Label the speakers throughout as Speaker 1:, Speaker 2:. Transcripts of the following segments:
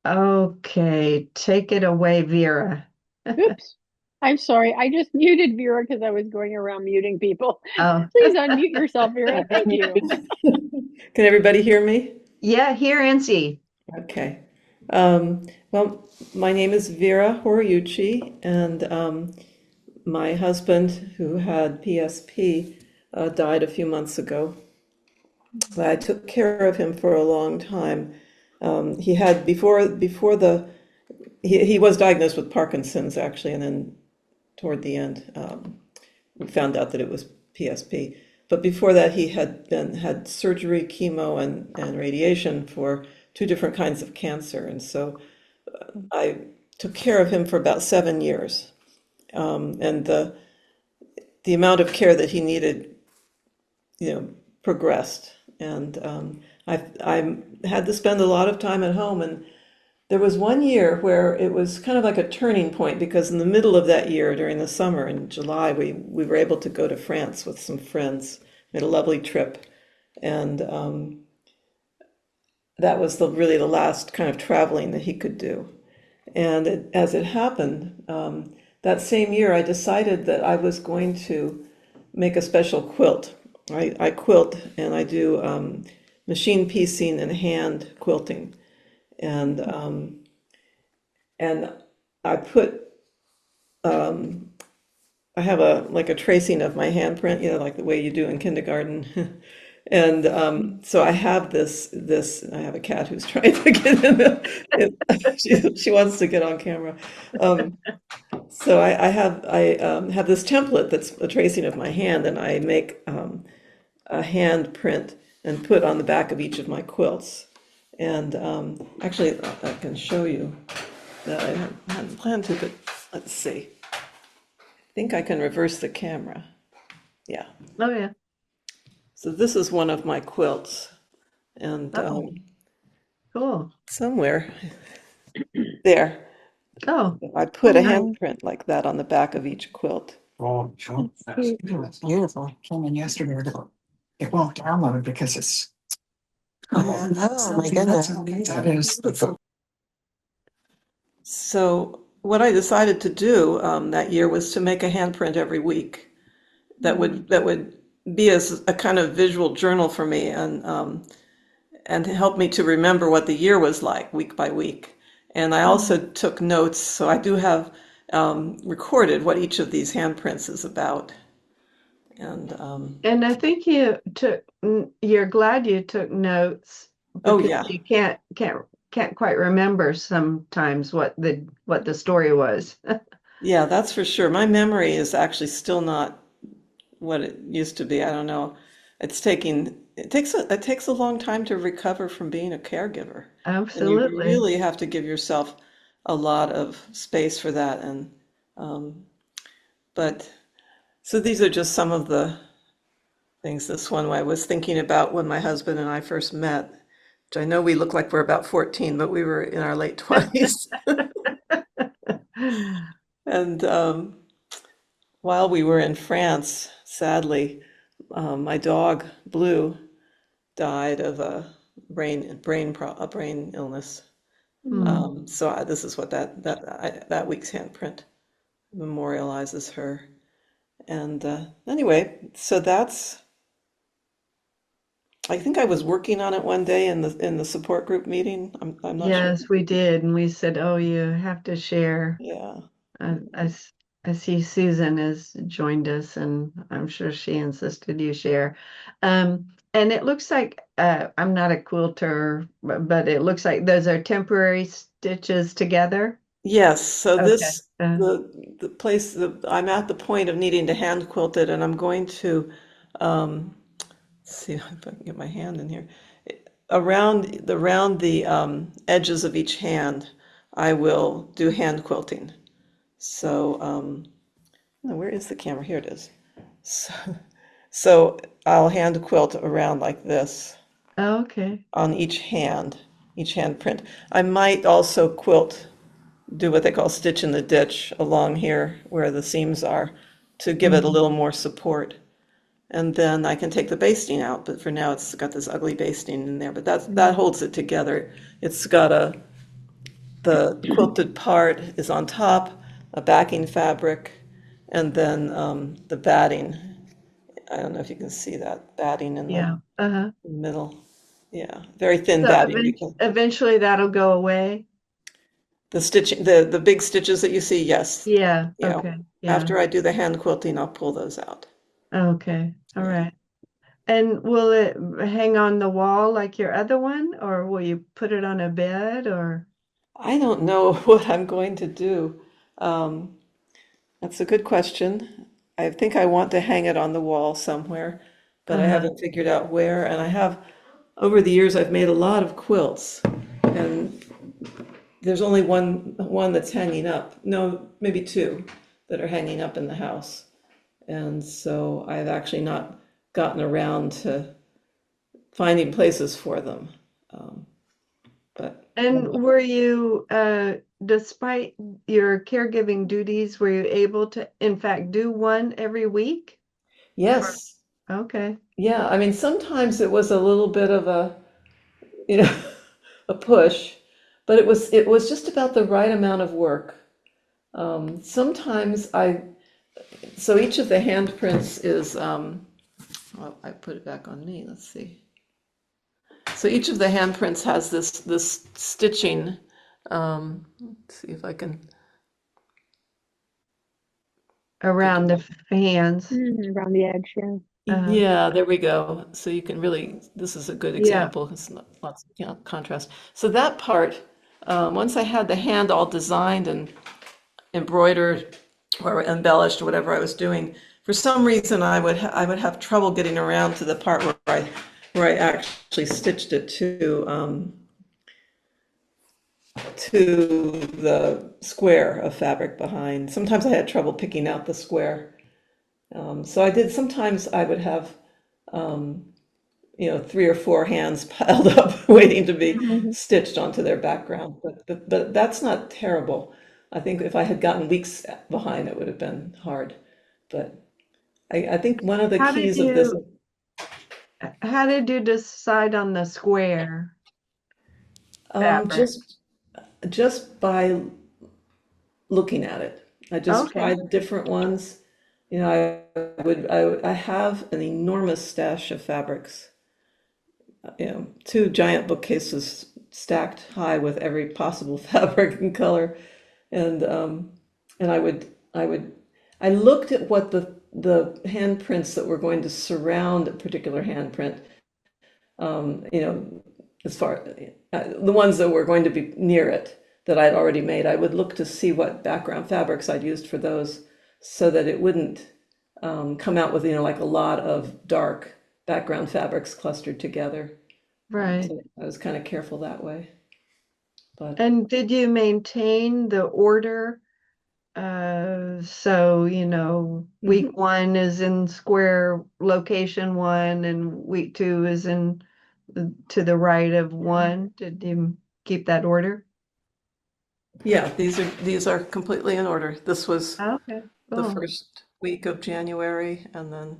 Speaker 1: Okay, take it away, Vera.
Speaker 2: Oops. I'm sorry. I just muted Vera because I was going around muting people.
Speaker 1: Oh,
Speaker 2: Please unmute yourself,
Speaker 3: Yeah,
Speaker 2: Vera.
Speaker 3: I'm
Speaker 2: Thank you.
Speaker 3: muted. Can everybody hear me?
Speaker 1: yeah, here, NC.
Speaker 3: Okay. Um, well, my name is Vera Horiuchi, and my husband, who had PSP, died a few months ago. I took care of him for a long time. He had he was diagnosed with Parkinson's actually, and then toward the end, we found out that it was PSP. But before that, he had surgery, chemo, and radiation for two different kinds of cancer. And so I took care of him for about 7 years. And the amount of care that he needed, progressed. And I had to spend a lot of time at home. And there was one year where it was kind of like a turning point because in the middle of that year, during the summer in July, we were able to go to France with some friends. We had a lovely trip, and that was really the last kind of traveling that he could do. And as it happened, that same year, I decided that I was going to make a special quilt. I quilt and I do machine piecing and hand quilting, and and I put I have a tracing of my handprint, like the way you do in kindergarten. And so I have this. I have a cat who's trying to get in. She wants to get on camera. Um, so I have this template that's a tracing of my hand, and I make a hand print and put on the back of each of my quilts. And actually, I can show you that I hadn't planned to, but let's see. I think I can reverse the camera. Yeah.
Speaker 1: Oh, yeah.
Speaker 3: So this is one of my quilts, and
Speaker 1: Oh, cool.
Speaker 3: somewhere there,
Speaker 1: Oh,
Speaker 3: I
Speaker 1: oh,
Speaker 3: put a
Speaker 1: nice.
Speaker 3: handprint like that on the back of each quilt.
Speaker 4: Oh, sure. It's beautiful. Came in yesterday. It won't download because it's. Oh,
Speaker 5: Oh my goodness.
Speaker 4: That is.
Speaker 3: So what I decided to do that year was to make a handprint every week that would be as a kind of visual journal for me and to help me to remember what the year was like week by week. And I also took notes, so I do have recorded what each of these handprints is about. And
Speaker 1: And I think you're glad you took notes
Speaker 3: oh
Speaker 1: because
Speaker 3: yeah,
Speaker 1: you can't quite remember sometimes what the story was.
Speaker 3: yeah, that's for sure. My memory is actually still not what it used to be. I don't know. It takes a long time to recover from being a caregiver, and you
Speaker 1: Absolutely.
Speaker 3: really have to give yourself a lot of space for that. And um, but so these are just some of the things. This one I was thinking about when my husband and I first met, which I know we look like we're about 14, but we were in our late 20s. And while we were in France, sadly, my dog Blue died of a brain illness.
Speaker 1: Hmm.
Speaker 3: So this is what that week's handprint memorializes her. And anyway, so that's. I think I was working on it one day in the support group meeting. I'm not sure.
Speaker 1: Yes, we did. And we said, oh, you have to share.
Speaker 3: Yeah.
Speaker 1: I, I s- I see Susan has joined us, and I'm sure she insisted you share. And it looks like I'm not a quilter, but it looks like those are temporary stitches together.
Speaker 3: Yes. So
Speaker 1: Okay.
Speaker 3: the place that I'm at the point of needing to hand quilt it, and I'm going to um, see if I can get my hand in here. Around the edges of each hand, I will do hand quilting. So no, where is the camera? Here it is. So, so I'll hand quilt around like this
Speaker 1: Okay.
Speaker 3: on each hand print. I might also do what they call stitch in the ditch along here where the seams are to give it a
Speaker 1: Mhm.
Speaker 3: little more support. And then I can take the basting out, but for now it's got this ugly basting in there, but that holds it together. It's got the quilted part is on top, a backing fabric, and then the batting. I don't know if you can see that batting in the
Speaker 1: Yeah. Uh-huh.
Speaker 3: middle. Yeah, very thin
Speaker 1: So
Speaker 3: batting because
Speaker 1: eventually that'll go away.
Speaker 3: the stitching, the big stitches that you see, yes.
Speaker 1: Yeah.
Speaker 3: Yeah.
Speaker 1: Okay. Yeah.
Speaker 3: After I do the hand quilting, I'll pull those out.
Speaker 1: Okay. All
Speaker 3: Yeah.
Speaker 1: right. And will it hang on the wall like your other one, or will you put it on a bed or?
Speaker 3: I don't know what I'm going to do. Um, that's a good question. I think I want to hang it on the wall somewhere, but I
Speaker 1: Uh-huh.
Speaker 3: haven't figured out where. And I have, over the years, I've made a lot of quilts, and there's only one that's hanging up. No, maybe two that are hanging up in the house. And so I've actually not gotten around to finding places for them. Um, but
Speaker 1: And were you, despite your caregiving duties, were you able to, in fact, do one every week? Or-
Speaker 3: yes,
Speaker 1: Okay.
Speaker 3: yeah, I mean, sometimes it was a little bit of you know, a push, but it was just about the right amount of work. Sometimes so each of the handprints is, well, I put it back on me, let's see. So each of the handprints has this stitching. Let's see if I can.
Speaker 1: Around the hands.
Speaker 2: Around the edge, yeah.
Speaker 1: Uh,
Speaker 3: Yeah, there we go. So you can really, this is a good
Speaker 1: yeah.
Speaker 3: example. It's lots of contrast. So that part, once I had the hand all designed and embroidered or embellished or whatever I was doing, for some reason I would have trouble getting around to the part where I actually stitched it to the square of fabric behind. Sometimes I had trouble picking out the square. So sometimes I would have, three or four hands piled up waiting to be stitched onto their background. But that's not terrible. I think if I had gotten weeks behind, it would have been hard. But I think one of the
Speaker 1: How did
Speaker 3: keys of this,
Speaker 1: how did you decide on the square
Speaker 3: um,
Speaker 1: fabric?
Speaker 3: just just by looking at it, I just
Speaker 1: Okay.
Speaker 3: tried different ones. I have an enormous stash of fabrics, two giant bookcases stacked high with every possible fabric and color. And I looked at what the handprints that were going to surround a particular handprint, you know, as far the ones that were going to be near it that I'd already made. I would look to see what background fabrics I'd used for those, so that it wouldn't come out with like a lot of dark background fabrics clustered together.
Speaker 1: Right.
Speaker 3: So I was kind of careful that way. But
Speaker 1: And did you maintain the order? So, week
Speaker 3: Mhm.
Speaker 1: one is in square location one, and week two is to the right of one. Did you keep that order?
Speaker 3: Yeah, these are completely in order. This was
Speaker 1: Okay,
Speaker 3: the
Speaker 1: cool.
Speaker 3: first week of January, and then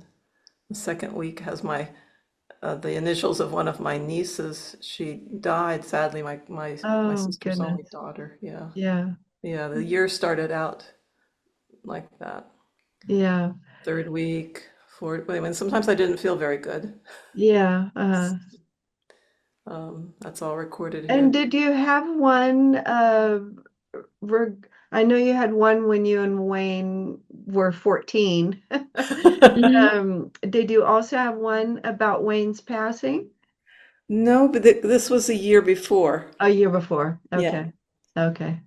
Speaker 3: the second week has the initials of one of my nieces. She died sadly, my
Speaker 1: Oh,
Speaker 3: sister's only
Speaker 1: goodness.
Speaker 3: daughter. Yeah,
Speaker 1: Yeah,
Speaker 3: yeah. The year started out like that.
Speaker 1: yeah,
Speaker 3: Third week, fourth. I mean, sometimes I didn't feel very good.
Speaker 1: yeah.
Speaker 3: That's all recorded
Speaker 1: And
Speaker 3: here.
Speaker 1: did you have one, I know you had one when you and Wayne were 14. Did you also have one about Wayne's passing?
Speaker 3: No, but this was a year before.
Speaker 1: A year before.
Speaker 3: Yeah,
Speaker 1: Okay. Okay.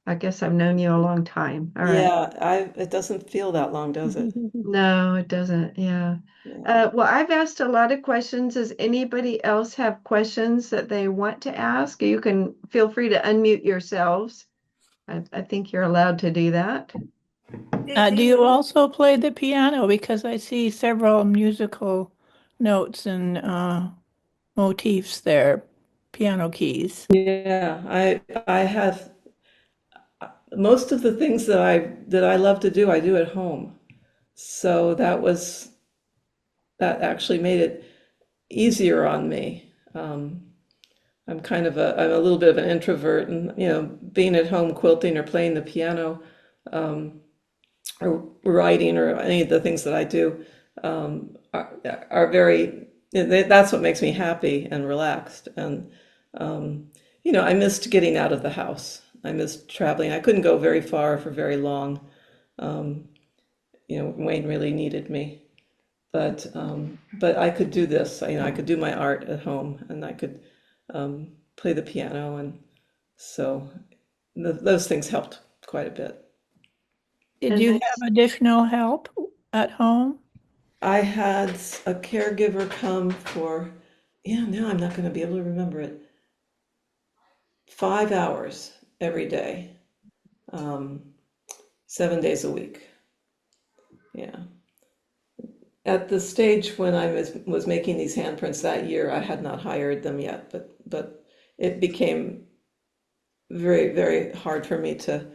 Speaker 1: I guess I've known you a long time. All right.
Speaker 3: yeah. It doesn't feel that long, does it?
Speaker 1: No, it doesn't. Yeah.
Speaker 3: Yeah.
Speaker 1: Well, I've asked a lot of questions. Does anybody else have questions that they want to ask? You can feel free to unmute yourselves. I think you're allowed to do that.
Speaker 5: Do you also play the piano? Because I see several musical notes and motifs there, piano keys.
Speaker 3: Yeah, I have most of the things that I love to do, I do at home. So that actually made it easier on me. I'm a little bit of an introvert, and being at home quilting or playing the piano, um, or writing or any of the things that I do, are very, that's what makes me happy and relaxed. And I missed getting out of the house. I missed traveling. I couldn't go very far for very long. Um, Wayne really needed me, but I could do this. I could do my art at home, and I could play the piano, and so those things helped quite a bit.
Speaker 5: Did
Speaker 1: And
Speaker 5: you
Speaker 1: that's
Speaker 5: have additional help at home?
Speaker 3: I had a caregiver come for, yeah, now I'm not going to be able to remember it, 5 hours every day, um, 7 days a week. Yeah. At the stage when I was making these handprints that year, I had not hired them yet, but it became very, very hard for me to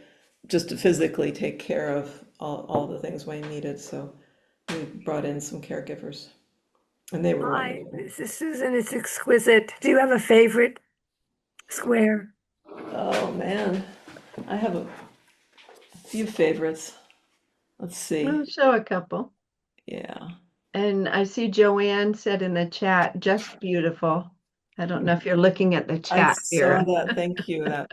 Speaker 3: just to physically take care of all the things Wayne needed. So we brought in some caregivers, and they were
Speaker 6: Hi,
Speaker 3: wonderful.
Speaker 6: this is Susan. It's exquisite. Do you have a favorite square?
Speaker 3: Oh man, I have a few favorites. Let's see.
Speaker 1: we'll show a couple.
Speaker 3: Yeah.
Speaker 1: And I see Joanne said in the chat, just beautiful. I don't know if you're looking at the
Speaker 3: I
Speaker 1: chat
Speaker 3: saw
Speaker 1: here.
Speaker 3: that. Thank you. That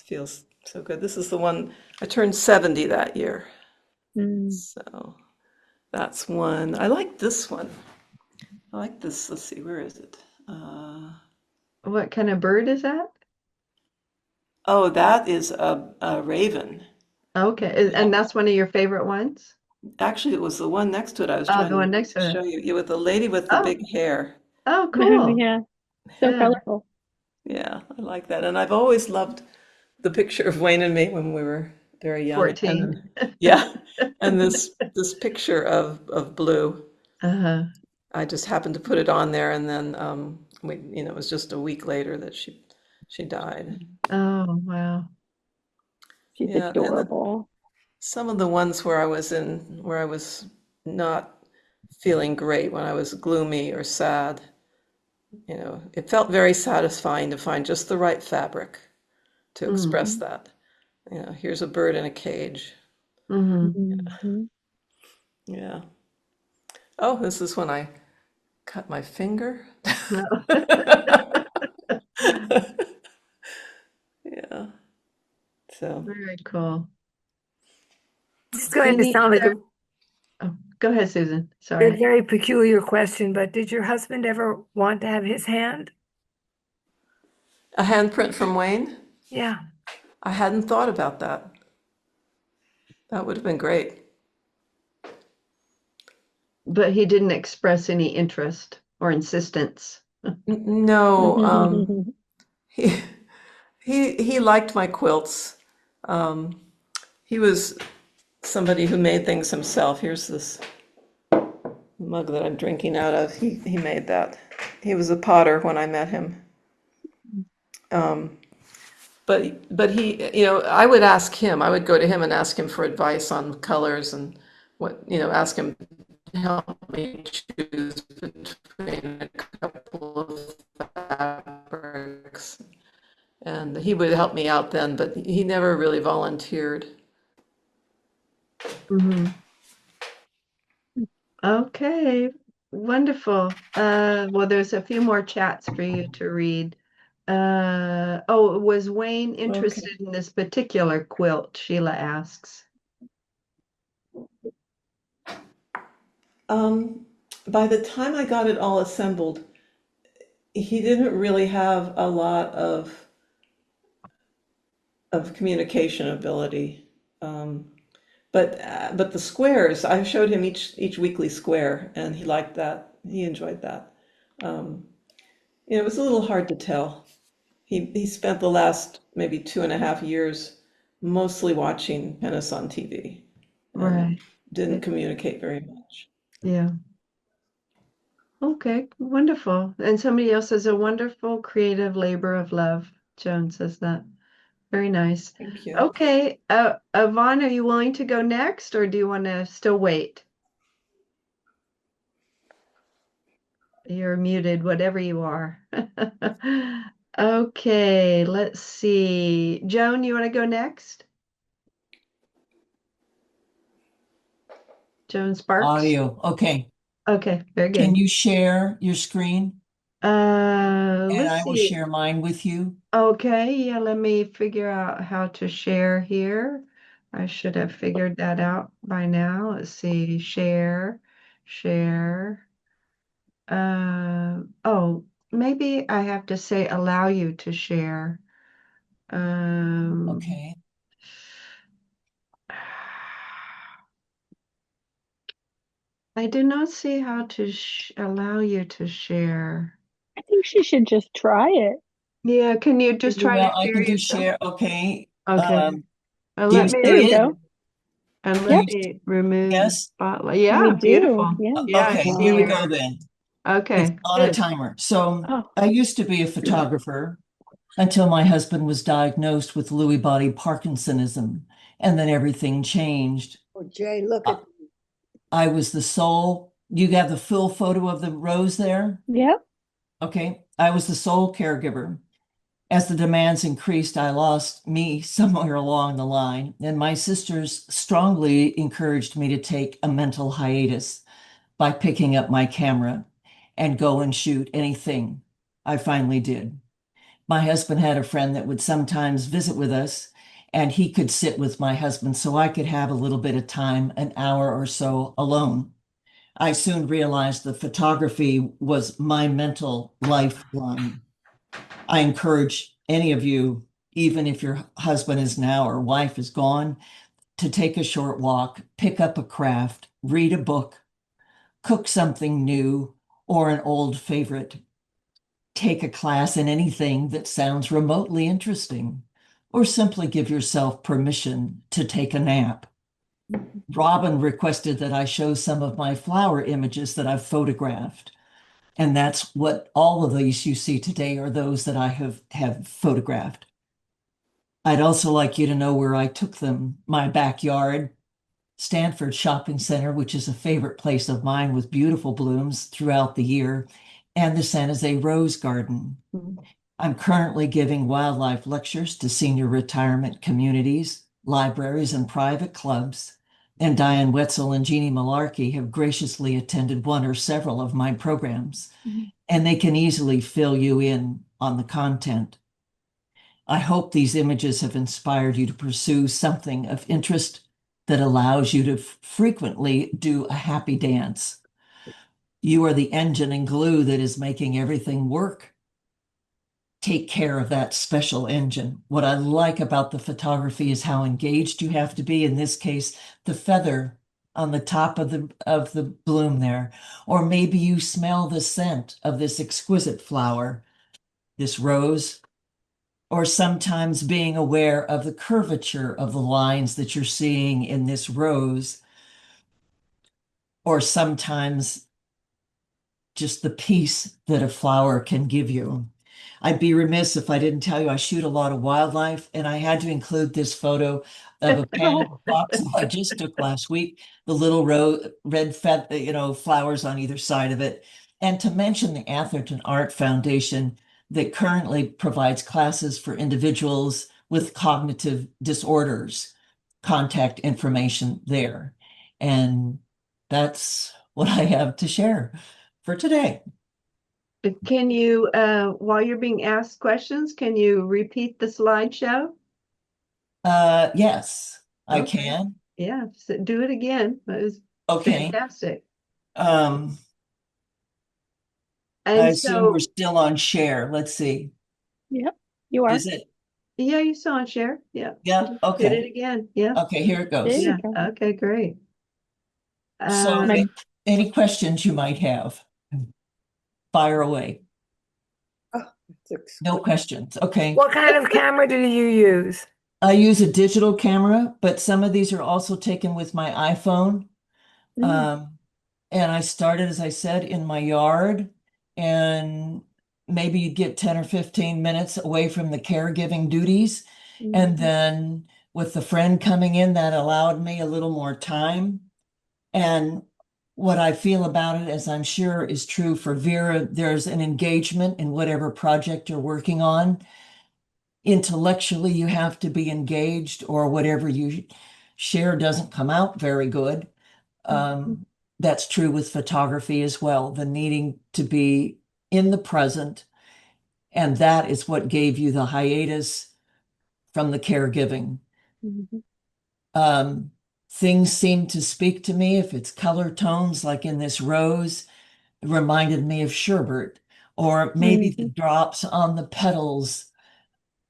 Speaker 3: feels so good. This is the one I turned 70 that year.
Speaker 2: Mm.
Speaker 3: So that's one. I like this one. I like this. Let's see, where is it?
Speaker 1: What kind of bird is that?
Speaker 3: Oh, that is a raven.
Speaker 1: Okay,
Speaker 3: Yeah.
Speaker 1: and that's one of your favorite ones?
Speaker 3: Actually, it was the one next to it I was
Speaker 1: Oh,
Speaker 3: trying
Speaker 1: the one
Speaker 3: to
Speaker 1: next to
Speaker 3: show
Speaker 1: it.
Speaker 3: you. Yeah, with the lady with the
Speaker 1: Oh,
Speaker 3: big hair.
Speaker 1: oh, cool.
Speaker 2: Yeah, so
Speaker 1: Yeah,
Speaker 2: colorful.
Speaker 3: Yeah, I like that. And I've always loved the picture of Wayne and me when we were very young.
Speaker 1: 14.
Speaker 3: Yeah, and this picture of Blue.
Speaker 1: Uh-huh.
Speaker 3: I just happened to put it on there, and then it was just a week later that she died.
Speaker 1: Oh, wow.
Speaker 2: She's
Speaker 3: Yeah, and then
Speaker 2: adorable.
Speaker 3: some of the ones where I was not feeling great, when I was gloomy or sad, it felt very satisfying to find just the right fabric to express
Speaker 1: Mm-hmm.
Speaker 3: that. Here's a bird in a cage.
Speaker 1: Mm-hmm.
Speaker 2: Mhm.
Speaker 3: Yeah. Oh, this is when I cut my finger. Yeah. So,
Speaker 1: Very cool.
Speaker 6: This is going to
Speaker 1: Denise,
Speaker 6: sound like
Speaker 1: oh, go ahead, Susan.
Speaker 6: a
Speaker 1: Sorry.
Speaker 6: very peculiar question, but did your husband ever want to have his hand?
Speaker 3: a handprint from Wayne?
Speaker 6: Yeah.
Speaker 3: I hadn't thought about that. That would have been great.
Speaker 1: But he didn't express any interest or insistence.
Speaker 3: No, he he liked my quilts. Um, he was somebody who made things himself. Here's this mug that I'm drinking out of. He made that. He was a potter when I met him. Um, but he, I would ask him. I would go to him and ask him for advice on colors and ask him to help me choose between a couple of fabrics. And he would help me out then, but he never really volunteered.
Speaker 1: Mm-hmm. Okay, wonderful. Well, there's a few more chats for you to read. Oh, was Wayne
Speaker 3: Okay.
Speaker 1: interested in this particular quilt? Sheila asks.
Speaker 3: By the time I got it all assembled, he didn't really have a lot of communication ability. Um, but the squares, I showed him each weekly square, and he liked that. He enjoyed that. Um, it was a little hard to tell. He spent the last maybe 2.5 years mostly watching tennis on TV and
Speaker 1: Right.
Speaker 3: didn't communicate very much.
Speaker 1: Yeah. Okay, wonderful. And somebody else says a wonderful creative labor of love. Joan says that. Very nice.
Speaker 3: Thank you.
Speaker 1: Okay, Yvonne, are you willing to go next, or do you want to still wait? You're muted, whatever you are. Okay, let's see. Joan, you want to go next? Joan Sparks?
Speaker 4: Audio. Okay.
Speaker 1: Okay, very
Speaker 4: Can
Speaker 1: good.
Speaker 4: you share your screen? And
Speaker 1: Let's
Speaker 4: I will
Speaker 1: see.
Speaker 4: share mine with you.
Speaker 1: Okay, yeah, let me figure out how to share here. I should have figured that out by now. Let's see, share. Oh, maybe I have to say allow you to share. Um,
Speaker 4: Okay.
Speaker 1: I do not see how to sh allow you to share.
Speaker 2: I think she should just try it.
Speaker 1: Yeah, can you just try to
Speaker 4: Well, I
Speaker 1: share
Speaker 4: can do
Speaker 1: yourself?
Speaker 4: share. Okay.
Speaker 1: Okay.
Speaker 4: Do you
Speaker 1: Let
Speaker 2: Yep,
Speaker 1: me
Speaker 2: there
Speaker 4: see
Speaker 2: you
Speaker 4: it?
Speaker 1: remove
Speaker 2: go.
Speaker 1: and
Speaker 4: Do
Speaker 1: let
Speaker 2: Yep,
Speaker 4: you,
Speaker 1: me remove the
Speaker 4: yes?
Speaker 1: spotlight.
Speaker 2: we
Speaker 1: Yeah,
Speaker 2: do.
Speaker 1: beautiful.
Speaker 2: Yeah.
Speaker 1: Yeah, I
Speaker 4: Okay,
Speaker 1: see
Speaker 4: here we
Speaker 2: Wow.
Speaker 4: go
Speaker 1: your.
Speaker 4: then. It's
Speaker 1: Okay,
Speaker 4: on a
Speaker 1: good.
Speaker 4: timer. So
Speaker 2: Oh,
Speaker 4: I used to be a photographer until my husband was diagnosed with Lewy body Parkinsonism, and then everything changed.
Speaker 6: Oh, Jay, look
Speaker 4: I
Speaker 6: at,
Speaker 4: I was the sole, you have the full photo of the rose there?
Speaker 2: yep.
Speaker 4: Okay, I was the sole caregiver. As the demands increased, I lost me somewhere along the line, and my sisters strongly encouraged me to take a mental hiatus by picking up my camera and go and shoot anything. I finally did. My husband had a friend that would sometimes visit with us, and he could sit with my husband so I could have a little bit of time, an hour or so alone. I soon realized the photography was my mental lifeline. I encourage any of you, even if your husband is now or wife is gone, to take a short walk, pick up a craft, read a book, cook something new or an old favorite, take a class in anything that sounds remotely interesting, or simply give yourself permission to take a nap. Robin requested that I show some of my flower images that I've photographed. And that's what all of these you see today are those that I have photographed. I'd also like you to know where I took them. My backyard, Stanford Shopping Center, which is a favorite place of mine with beautiful blooms throughout the year, and the San Jose Rose Garden. I'm currently giving wildlife lectures to senior retirement communities, libraries, and private clubs. And Diane Wetzel and Jeannie Malarkey have graciously attended one or several of my programs, and they can easily fill you in on the content. I hope these images have inspired you to pursue something of interest that allows you to frequently do a happy dance. You are the engine and glue that is making everything work. Take care of that special engine. What I like about the photography is how engaged you have to be. In this case, the feather on the top of the bloom there, or maybe you smell the scent of this exquisite flower, this rose, or sometimes being aware of the curvature of the lines that you're seeing in this rose, or sometimes just the peace that a flower can give you. I'd be remiss if I didn't tell you I shoot a lot of wildlife, and I had to include this photo of a panic fox that I just took last week, the little red flowers on either side of it. And to mention the Atherton Art Foundation that currently provides classes for individuals with cognitive disorders, contact information there. And that's what I have to share for today.
Speaker 1: Can you, while you're being asked questions, can you repeat the slideshow?
Speaker 4: Yes, I
Speaker 1: Okay.
Speaker 4: can.
Speaker 1: Yeah, do it again. That was
Speaker 4: Okay.
Speaker 1: fantastic.
Speaker 4: Um, I
Speaker 1: And
Speaker 4: assume we're
Speaker 1: so,
Speaker 4: still on share. Let's see.
Speaker 2: Yep, you are.
Speaker 4: Is it?
Speaker 1: yeah, you saw it, share. Yeah.
Speaker 4: Yeah.
Speaker 1: Just hit it
Speaker 4: Okay.
Speaker 1: again. Yeah.
Speaker 4: Okay, here it
Speaker 2: There
Speaker 4: goes.
Speaker 2: you
Speaker 1: Yeah.
Speaker 2: go.
Speaker 1: Okay, great.
Speaker 4: So
Speaker 1: Uh,
Speaker 2: My
Speaker 4: any questions you might have, fire away.
Speaker 6: oh, it's
Speaker 4: No
Speaker 6: exquisite.
Speaker 4: questions. Okay.
Speaker 6: What kind of camera do you use?
Speaker 4: I use a digital camera, but some of these are also taken with my iPhone.
Speaker 2: mm,
Speaker 4: Um, and I started, as I said, in my yard, and maybe you'd get 10 or 15 minutes away from the caregiving duties. And
Speaker 2: mhm.
Speaker 4: then with the friend coming in, that allowed me a little more time. And what I feel about it, as I'm sure is true for Vera, there's an engagement in whatever project you're working on. Intellectually, you have to be engaged, or whatever you share doesn't come out very good. That's true with photography as well, the needing to be in the present. And that is what gave you the hiatus from the caregiving.
Speaker 2: Mhm.
Speaker 4: Um, Things seem to speak to me. If it's color tones, like in this rose, it reminded me of sherbet, or maybe the
Speaker 2: Mhm.
Speaker 4: drops on the petals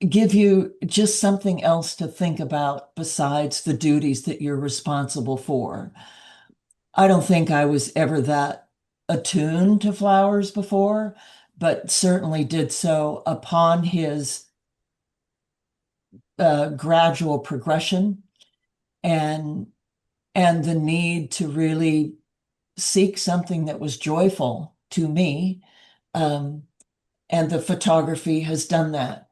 Speaker 4: give you just something else to think about besides the duties that you're responsible for. I don't think I was ever that attuned to flowers before, but certainly did so upon his gradual progression, and the need to really seek something that was joyful to me. Um, and the photography has done that.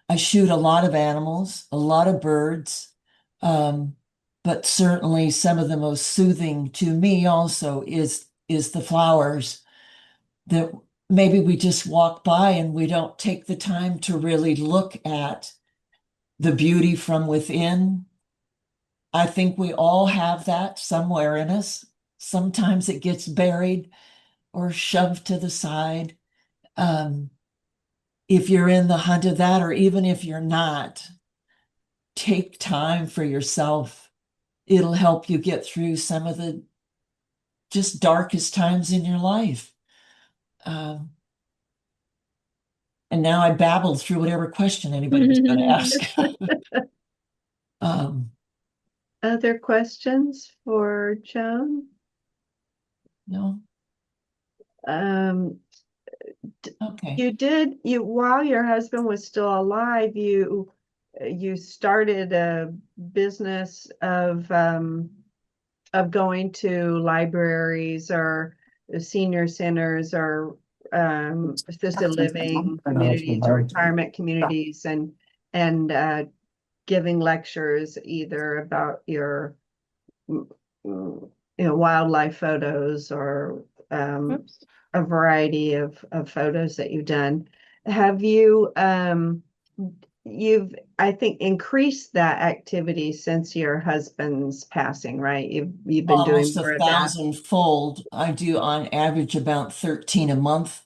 Speaker 4: I shoot a lot of animals, a lot of birds, um, but certainly some of the most soothing to me also is the flowers that maybe we just walk by and we don't take the time to really look at the beauty from within. I think we all have that somewhere in us. Sometimes it gets buried or shoved to the side. Um, if you're in the hunt of that, or even if you're not, take time for yourself. It'll help you get through some of the just darkest times in your life. Um, and now I babbled through whatever question anybody was going to ask. um,
Speaker 1: Other questions for Joan?
Speaker 4: no,
Speaker 1: Um,
Speaker 4: okay.
Speaker 1: you while your husband was still alive, you started a business of going to libraries or senior centers or assisted living communities or retirement communities and giving lectures either about your wildlife photos or
Speaker 2: Oops.
Speaker 1: a variety of photos that you've done. Have you you've I think increased that activity since your husband's passing, right? You've been doing
Speaker 4: Almost a
Speaker 1: more of that.
Speaker 4: thousand-fold. I do on average about 13 a month.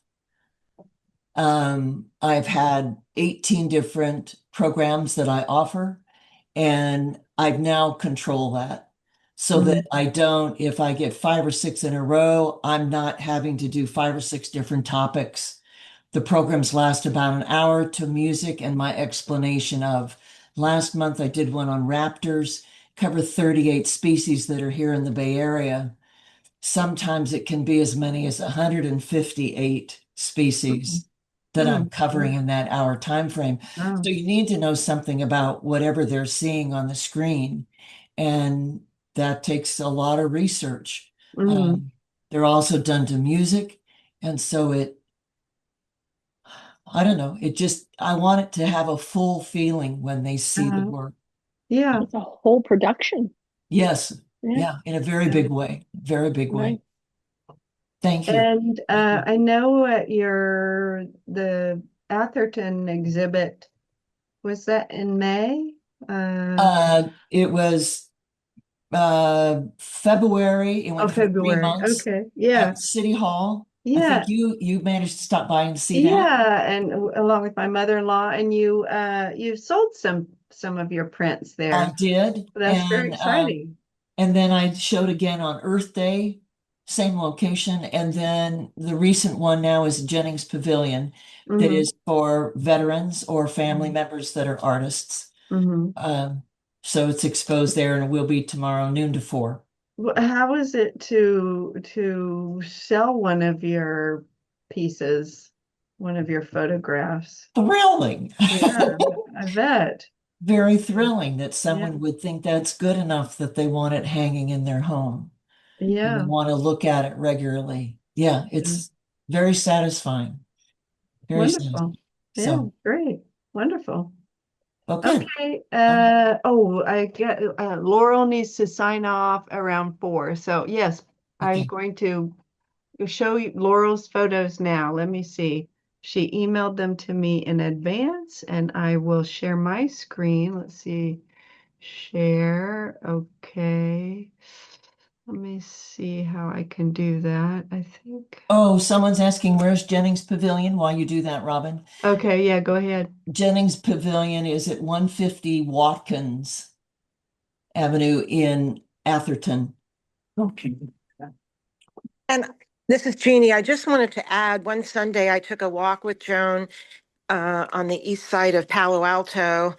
Speaker 4: I've had 18 different programs that I offer, and I've now control that so that I don't, if I get 5 or 6 in a row, I'm not having to do 5 or 6 different topics. The programs last about an hour to music and my explanation of. Last month I did one on raptors, cover 38 species that are here in the Bay Area. Sometimes it can be as many as 158 species that I'm covering in that hour time frame.
Speaker 1: Oh.
Speaker 4: So you need to know something about whatever they're seeing on the screen, and that takes a lot of research.
Speaker 1: Mm.
Speaker 4: They're also done to music, and so I don't know, I want it to have a full feeling when they see the
Speaker 1: Uh,
Speaker 4: work.
Speaker 1: yeah.
Speaker 2: It's a whole production.
Speaker 4: Yes,
Speaker 2: Yeah,
Speaker 4: yeah, in a very big way, very big way.
Speaker 2: right.
Speaker 4: Thank you.
Speaker 1: And
Speaker 4: Thank you.
Speaker 1: I know at the Atherton exhibit, was that in May?
Speaker 4: It was February. It went for three
Speaker 1: February.
Speaker 4: months
Speaker 1: Okay. Yeah.
Speaker 4: at City Hall. I
Speaker 1: Yeah.
Speaker 4: think you managed to stop by and see that.
Speaker 1: Yeah. And along with my mother-in-law, and you sold some of your prints
Speaker 4: I
Speaker 1: there.
Speaker 4: did,
Speaker 1: That's very exciting.
Speaker 4: and then I showed again on Earth Day, same location, and then the recent one now is Jennings Pavilion, that
Speaker 1: Hmm.
Speaker 4: is for veterans or family members that are artists.
Speaker 1: Hmm.
Speaker 4: Um, so it's exposed there, and it will be tomorrow noon to 4.
Speaker 1: How is it to sell one of your pieces, one of your photographs?
Speaker 4: Thrilling.
Speaker 1: Yeah, I bet.
Speaker 4: Very thrilling that
Speaker 1: Yeah.
Speaker 4: someone would think that's good enough that they want it hanging in their home and they
Speaker 1: Yeah.
Speaker 4: want to look at it regularly. Yeah,
Speaker 1: Yeah.
Speaker 4: it's very satisfying. Very
Speaker 1: Wonderful.
Speaker 4: satisfying.
Speaker 1: Yeah,
Speaker 4: So,
Speaker 1: great. Wonderful.
Speaker 4: well, good.
Speaker 1: Okay.
Speaker 4: Um,
Speaker 1: I get Laurel needs to sign off around 4. So yes, I'm going to show you Laurel's photos now. Let me see. She emailed them to me in advance, and I will share my screen. Let's see. Share. Okay. Let me see how I can do that. I think.
Speaker 4: Oh, someone's asking where's Jennings Pavilion while you do that, Robin.
Speaker 1: Okay, yeah, go ahead.
Speaker 4: Jennings Pavilion is at 150 Watkins Avenue in Atherton.
Speaker 1: Okay.
Speaker 7: And this is Jeannie. I just wanted to add, one Sunday I took a walk with Joan on the east side of Palo Alto,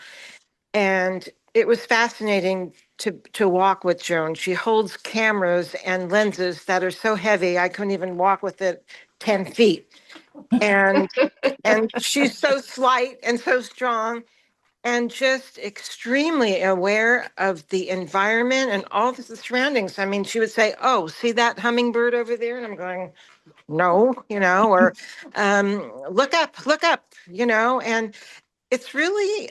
Speaker 7: and it was fascinating to walk with Joan. She holds cameras and lenses that are so heavy I couldn't even walk with it 10 feet. And and she's so slight and so strong and just extremely aware of the environment and all the surroundings. I mean, she would say, "Oh, see that hummingbird over there?" And I'm going, "No," or look up, and it's really,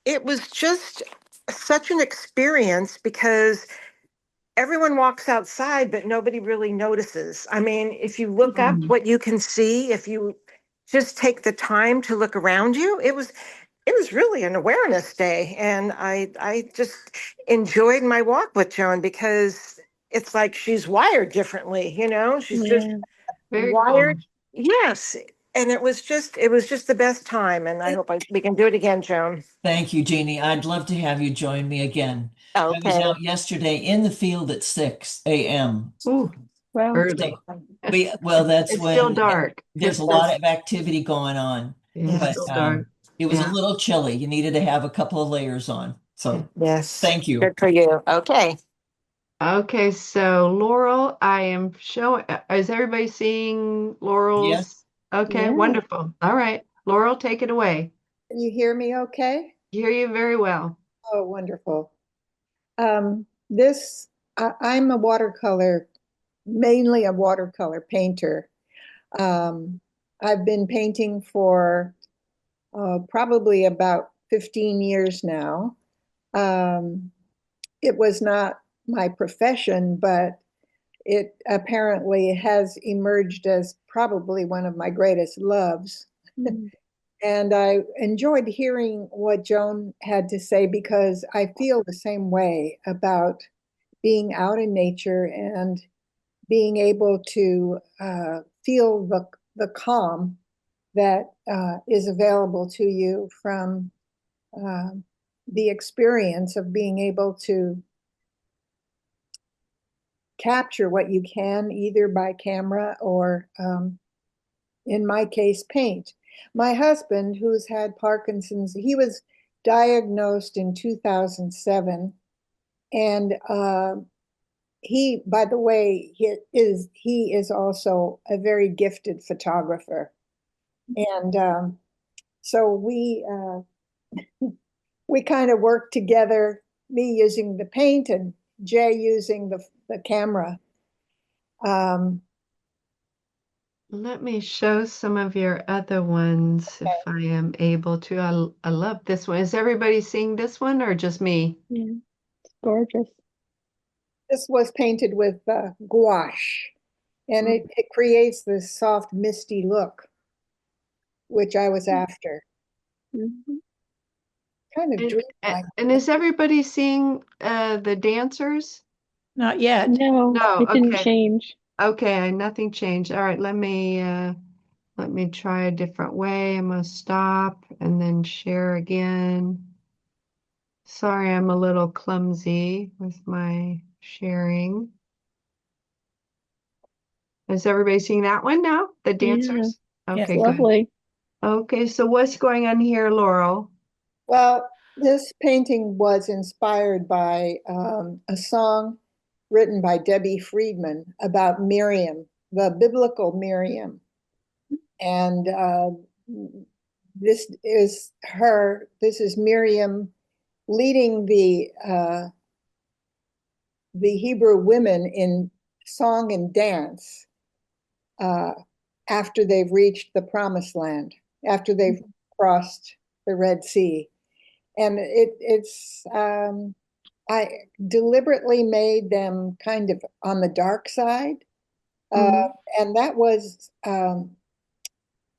Speaker 7: it was just such an experience because everyone walks outside, but nobody really notices. I mean, if you look up what you can see, if you just take the time to look around you, it was really an awareness day. And I just enjoyed my walk with Joan because it's like she's wired differently, she's just
Speaker 2: Yeah.
Speaker 1: Very
Speaker 7: wired.
Speaker 1: cool.
Speaker 7: Yes. And it was just the best time. And I hope we can do it again, Joan.
Speaker 4: Thank you, Jeannie. I'd love to have you join me again. I was
Speaker 7: Okay.
Speaker 4: out yesterday in the field at 6 a.m.
Speaker 1: Ooh,
Speaker 2: Well,
Speaker 1: early.
Speaker 4: Well, that's
Speaker 1: It's still
Speaker 4: when
Speaker 1: dark.
Speaker 4: there's a lot of activity going on,
Speaker 1: Yeah, it's
Speaker 7: Yes.
Speaker 4: but
Speaker 1: still dark.
Speaker 4: it was a
Speaker 1: Yeah.
Speaker 4: little chilly. You needed to have a couple of layers on. So
Speaker 7: Yes.
Speaker 4: thank you.
Speaker 7: Good for you. Okay.
Speaker 1: Okay, so Laurel, I am showing, is everybody seeing
Speaker 4: Yes.
Speaker 1: Laurel's? Okay,
Speaker 2: yeah.
Speaker 1: wonderful. All right. Laurel, take it away.
Speaker 8: Can you hear me okay?
Speaker 1: Hear you very well.
Speaker 8: Oh, wonderful. I'm mainly a watercolor painter. Um, I've been painting for probably about 15 years now. Um, it was not my profession, but it apparently has emerged as probably one of my greatest loves.
Speaker 2: Mm.
Speaker 8: And I enjoyed hearing what Joan had to say because I feel the same way about being out in nature and being able to feel the calm that is available to you from uh, the experience of being able to capture what you can either by camera or in my case, paint. My husband, who's had Parkinson's, he was diagnosed in 2007. And he, by the way, he is also a very gifted photographer. And so we kind of work together, me using the paint and Jay using the camera.
Speaker 1: Let me show some of your other ones if I am able to. I love this one. Is everybody seeing this one or just me?
Speaker 2: Yeah. It's gorgeous.
Speaker 8: This was painted with gouache, and it creates this soft, misty look, which I was after.
Speaker 2: Mhm.
Speaker 8: Kind of
Speaker 1: And,
Speaker 8: dreamlike.
Speaker 1: and is everybody seeing the dancers?
Speaker 5: Not yet.
Speaker 2: No,
Speaker 1: No,
Speaker 2: it didn't
Speaker 1: okay.
Speaker 2: change.
Speaker 1: Okay, nothing changed. All right, let me try a different way. I'm gonna stop and then share again. Sorry, I'm a little clumsy with my sharing. Is everybody seeing that one now? The
Speaker 2: Yeah,
Speaker 1: dancers?
Speaker 2: it's
Speaker 1: Okay,
Speaker 5: Yes.
Speaker 1: good.
Speaker 2: lovely.
Speaker 1: Okay, so what's going on here, Laurel?
Speaker 8: Well, this painting was inspired by a song written by Debbie Friedman about Miriam, the biblical Miriam. And this is Miriam leading the Hebrew women in song and dance uh, after they've reached the promised land, after they've crossed the Red Sea. And it's I deliberately made them kind of on the dark side.
Speaker 1: Mhm.
Speaker 8: And that was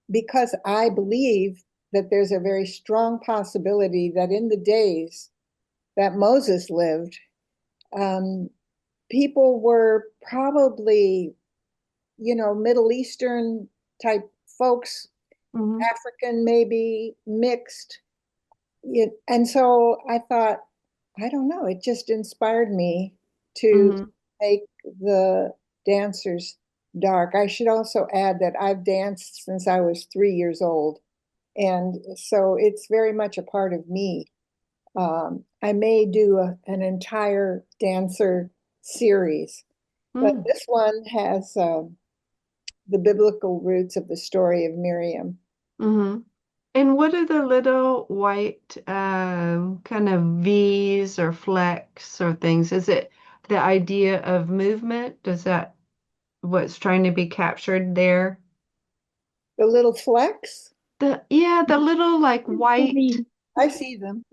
Speaker 8: because I believe that there's a very strong possibility that in the days that Moses lived, um, people were probably, Middle Eastern type folks,
Speaker 1: Mhm.
Speaker 8: African maybe, mixed. And so I thought, I don't know, it just inspired me to
Speaker 1: Mhm.
Speaker 8: make the dancers dark. I should also add that I've danced since I was 3 years old. And so it's very much a part of me. I may do an entire dancer series, but
Speaker 1: Mm.
Speaker 8: this one has the biblical roots of the story of Miriam.
Speaker 1: Mhm. And what are the little white kind of V's or flecks or things? Is it the idea of movement? Does that what's trying to be captured there?
Speaker 8: The little flecks,
Speaker 1: The little like white.
Speaker 2: Maybe.
Speaker 8: I see them.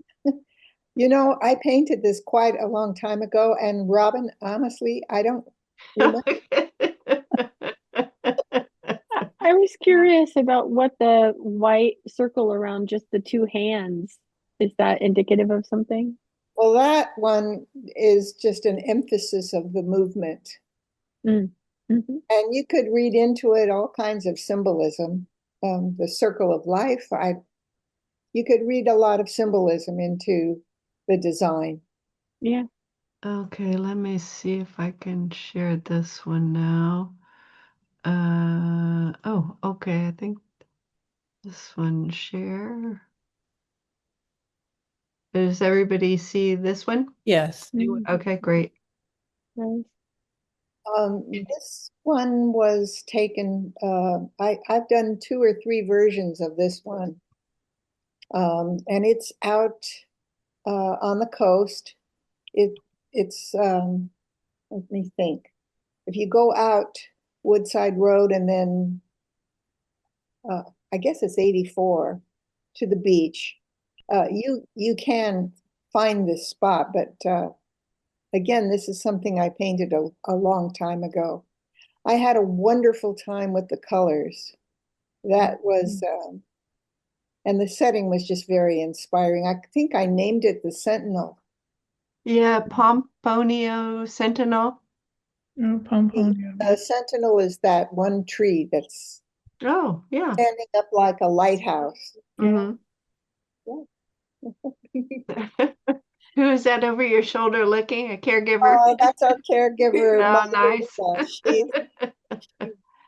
Speaker 8: I painted this quite a long time ago, and Robin, honestly, I don't remember.
Speaker 2: I was curious about what the white circle around just the two hands, is that indicative of something?
Speaker 8: Well, that one is just an emphasis of the movement.
Speaker 2: Mm. Hmm.
Speaker 8: And you could read into it all kinds of symbolism. The circle of life, you could read a lot of symbolism into the design.
Speaker 2: Yeah.
Speaker 1: Okay, let me see if I can share this one now. Oh, okay, I think this one share. Does everybody see this one?
Speaker 5: Yes.
Speaker 2: Mm.
Speaker 1: Okay, great.
Speaker 2: Nice.
Speaker 8: This one was taken, I've done 2 or 3 versions of this one. And it's out on the coast. It's, let me think. If you go out Woodside Road and then uh, I guess it's 84 to the beach, you can find this spot. But again, this is something I painted a long time ago. I had a wonderful time with the colors. That was, and the setting was just very inspiring. I think I named it the Sentinel.
Speaker 1: Yeah, Pomponio Sentinel.
Speaker 5: Oh,
Speaker 8: The
Speaker 5: Pomponia.
Speaker 8: Sentinel is that one tree that's
Speaker 1: Oh, yeah.
Speaker 8: standing up like a lighthouse.
Speaker 1: Hmm.
Speaker 8: Yeah.
Speaker 1: Who is that over your shoulder looking? A caregiver?
Speaker 8: That's our caregiver,
Speaker 1: Oh, nice.
Speaker 8: Margarita. She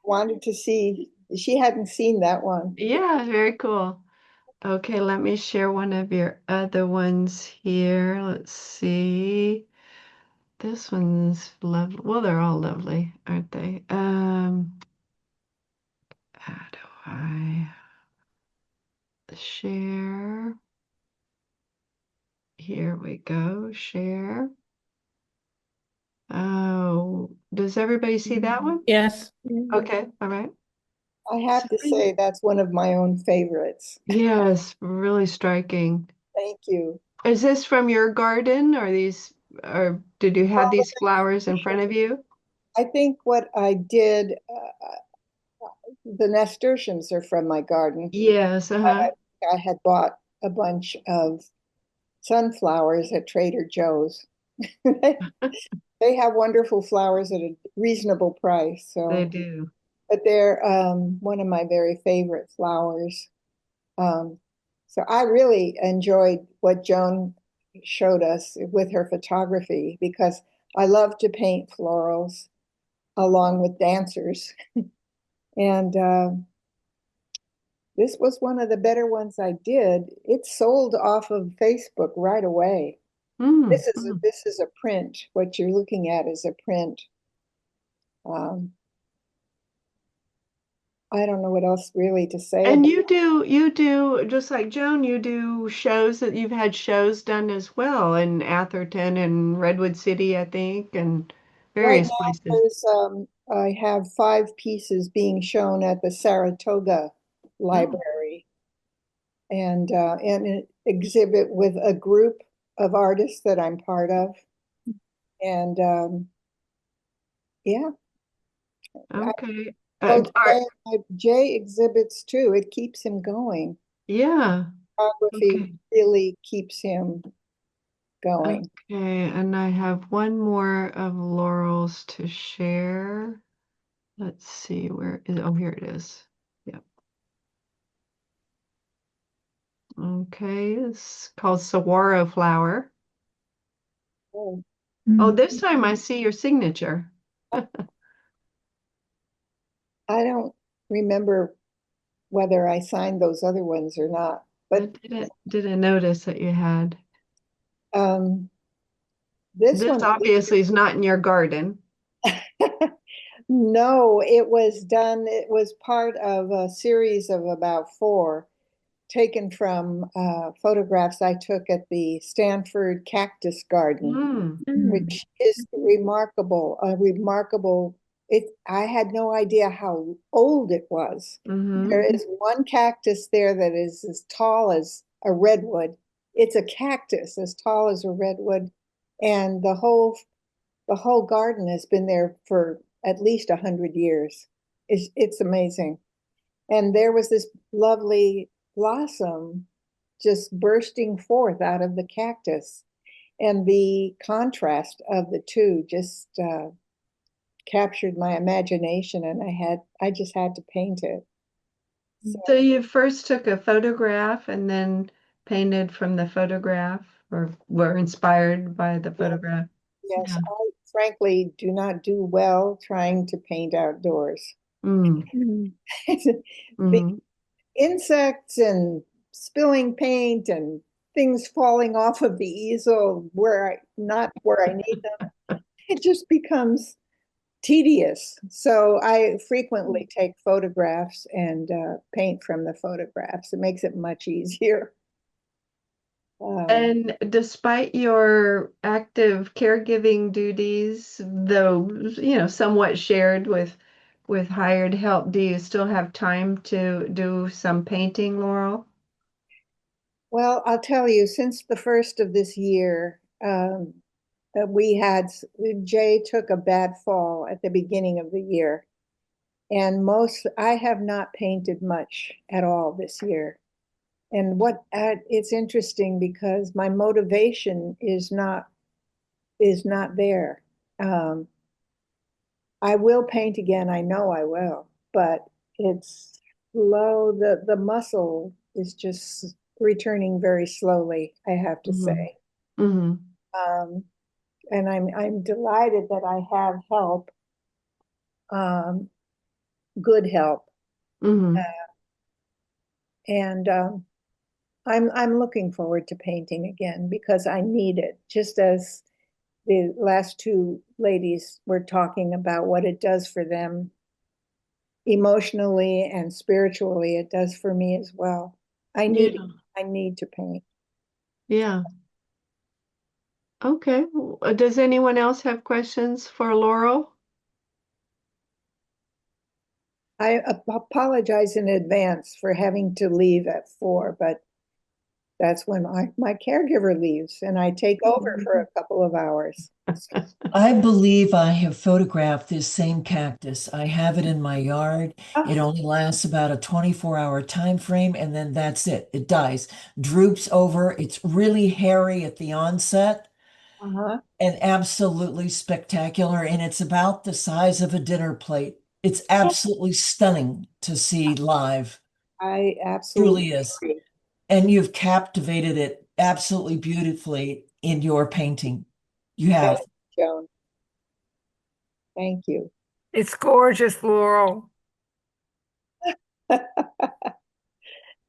Speaker 8: wanted to see, she hadn't seen that one.
Speaker 1: Yeah, very cool. Okay, let me share one of your other ones here. Let's see. This one's lovely. Well, they're all lovely, aren't they? How do I share? Here we go. Share. Oh, does everybody see that one?
Speaker 5: Yes.
Speaker 2: Yeah.
Speaker 1: Okay, all right.
Speaker 8: I have to say, that's one of my own favorites.
Speaker 1: Yes, really striking.
Speaker 8: Thank you.
Speaker 1: Is this from your garden or these, or did you have these flowers in front of you?
Speaker 8: I think what I did, the nasturtiums are from my garden.
Speaker 1: Yes, uh-huh.
Speaker 8: I had bought a bunch of sunflowers at Trader Joe's. They have wonderful flowers at a reasonable price.
Speaker 1: They
Speaker 8: So,
Speaker 1: do.
Speaker 8: but they're one of my very favorite flowers. Um, so I really enjoyed what Joan showed us with her photography because I love to paint florals along with dancers. And this was one of the better ones I did. It sold off of Facebook right away.
Speaker 1: Mm,
Speaker 8: This is a print. What you're looking at is a print. Um, I don't know what else really to say
Speaker 1: And
Speaker 8: about.
Speaker 1: you do just like Joan, you do shows that you've had shows done as well in Atherton and Redwood City, I think, and
Speaker 8: Right
Speaker 1: various
Speaker 8: now,
Speaker 1: places.
Speaker 8: I have 5 pieces being shown at the Saratoga
Speaker 1: Oh,
Speaker 8: Library and an exhibit with a group of artists that I'm part of. And yeah,
Speaker 1: Okay.
Speaker 8: oh, Jay exhibits too. It keeps him going.
Speaker 1: Yeah.
Speaker 8: Photography
Speaker 1: Okay.
Speaker 8: really keeps him going.
Speaker 1: Okay. And I have one more of Laurel's to share. Let's see, where is, oh, here it is. Yep. Okay. It's called saguaro flower.
Speaker 8: Oh,
Speaker 1: Oh, this time I see your signature.
Speaker 8: I don't remember whether I signed those other ones or not,
Speaker 1: I
Speaker 8: but
Speaker 1: didn't notice that you had.
Speaker 8: um, this
Speaker 1: This
Speaker 8: one,
Speaker 1: obviously is not in your garden.
Speaker 8: no, it was done. It was part of a series of about four taken from photographs I took at the Stanford cactus garden,
Speaker 1: Mm,
Speaker 8: which is remarkable. I had no idea how old it was.
Speaker 1: mm-hmm.
Speaker 8: There is one cactus there that is as tall as a redwood. It's a cactus as tall as a redwood, and the whole garden has been there for at least 100 years. It's amazing. And there was this lovely blossom just bursting forth out of the cactus. And the contrast of the two just captured my imagination, and I just had to paint it.
Speaker 1: So you first took a photograph and then painted from the photograph, or were inspired by the photograph?
Speaker 8: Yes,
Speaker 1: Yeah.
Speaker 8: I frankly do not do well trying to paint outdoors.
Speaker 1: Mm,
Speaker 8: The
Speaker 1: mm,
Speaker 8: insects and spilling paint and things falling off of the easel not where I need them, it just becomes tedious. So I frequently take photographs and paint from the photographs. It makes it much easier.
Speaker 1: And despite your active caregiving duties, though, somewhat shared with hired help, do you still have time to do some painting, Laurel?
Speaker 8: Well, I'll tell you, since the first of this year, we had Jay took a bad fall at the beginning of the year, and I have not painted much at all this year. And it's interesting because my motivation is not there. Um, I will paint again. I know I will, but it's slow. The muscle is just returning very slowly, I have to
Speaker 1: Mm-hmm.
Speaker 8: say.
Speaker 1: Mm-hmm.
Speaker 8: Um, and I'm delighted that I have help, um, good help,
Speaker 1: Mm-hmm.
Speaker 8: and I'm looking forward to painting again because I need it. Just as the last two ladies were talking about what it does for them emotionally and spiritually, it does for me as well. I need
Speaker 1: Yeah.
Speaker 8: I need to paint.
Speaker 1: Yeah. Okay. Does anyone else have questions for Laurel?
Speaker 8: I apologize in advance for having to leave at 4, but that's when my caregiver leaves and I take over for a couple of hours.
Speaker 4: I believe I have photographed this same cactus. I have it in my yard. It only lasts about a 24-hour time frame, and then that's it. It dies, droops over. It's really hairy at the onset
Speaker 8: Uh-huh.
Speaker 4: and absolutely spectacular. And it's about the size of a dinner plate. It's absolutely stunning to see live.
Speaker 8: I
Speaker 4: Truly
Speaker 8: absolutely
Speaker 4: is.
Speaker 8: agree.
Speaker 4: And you've captivated it absolutely beautifully in your painting. You
Speaker 8: Thank
Speaker 4: have.
Speaker 8: you, Joan. Thank you.
Speaker 6: It's gorgeous, Laurel.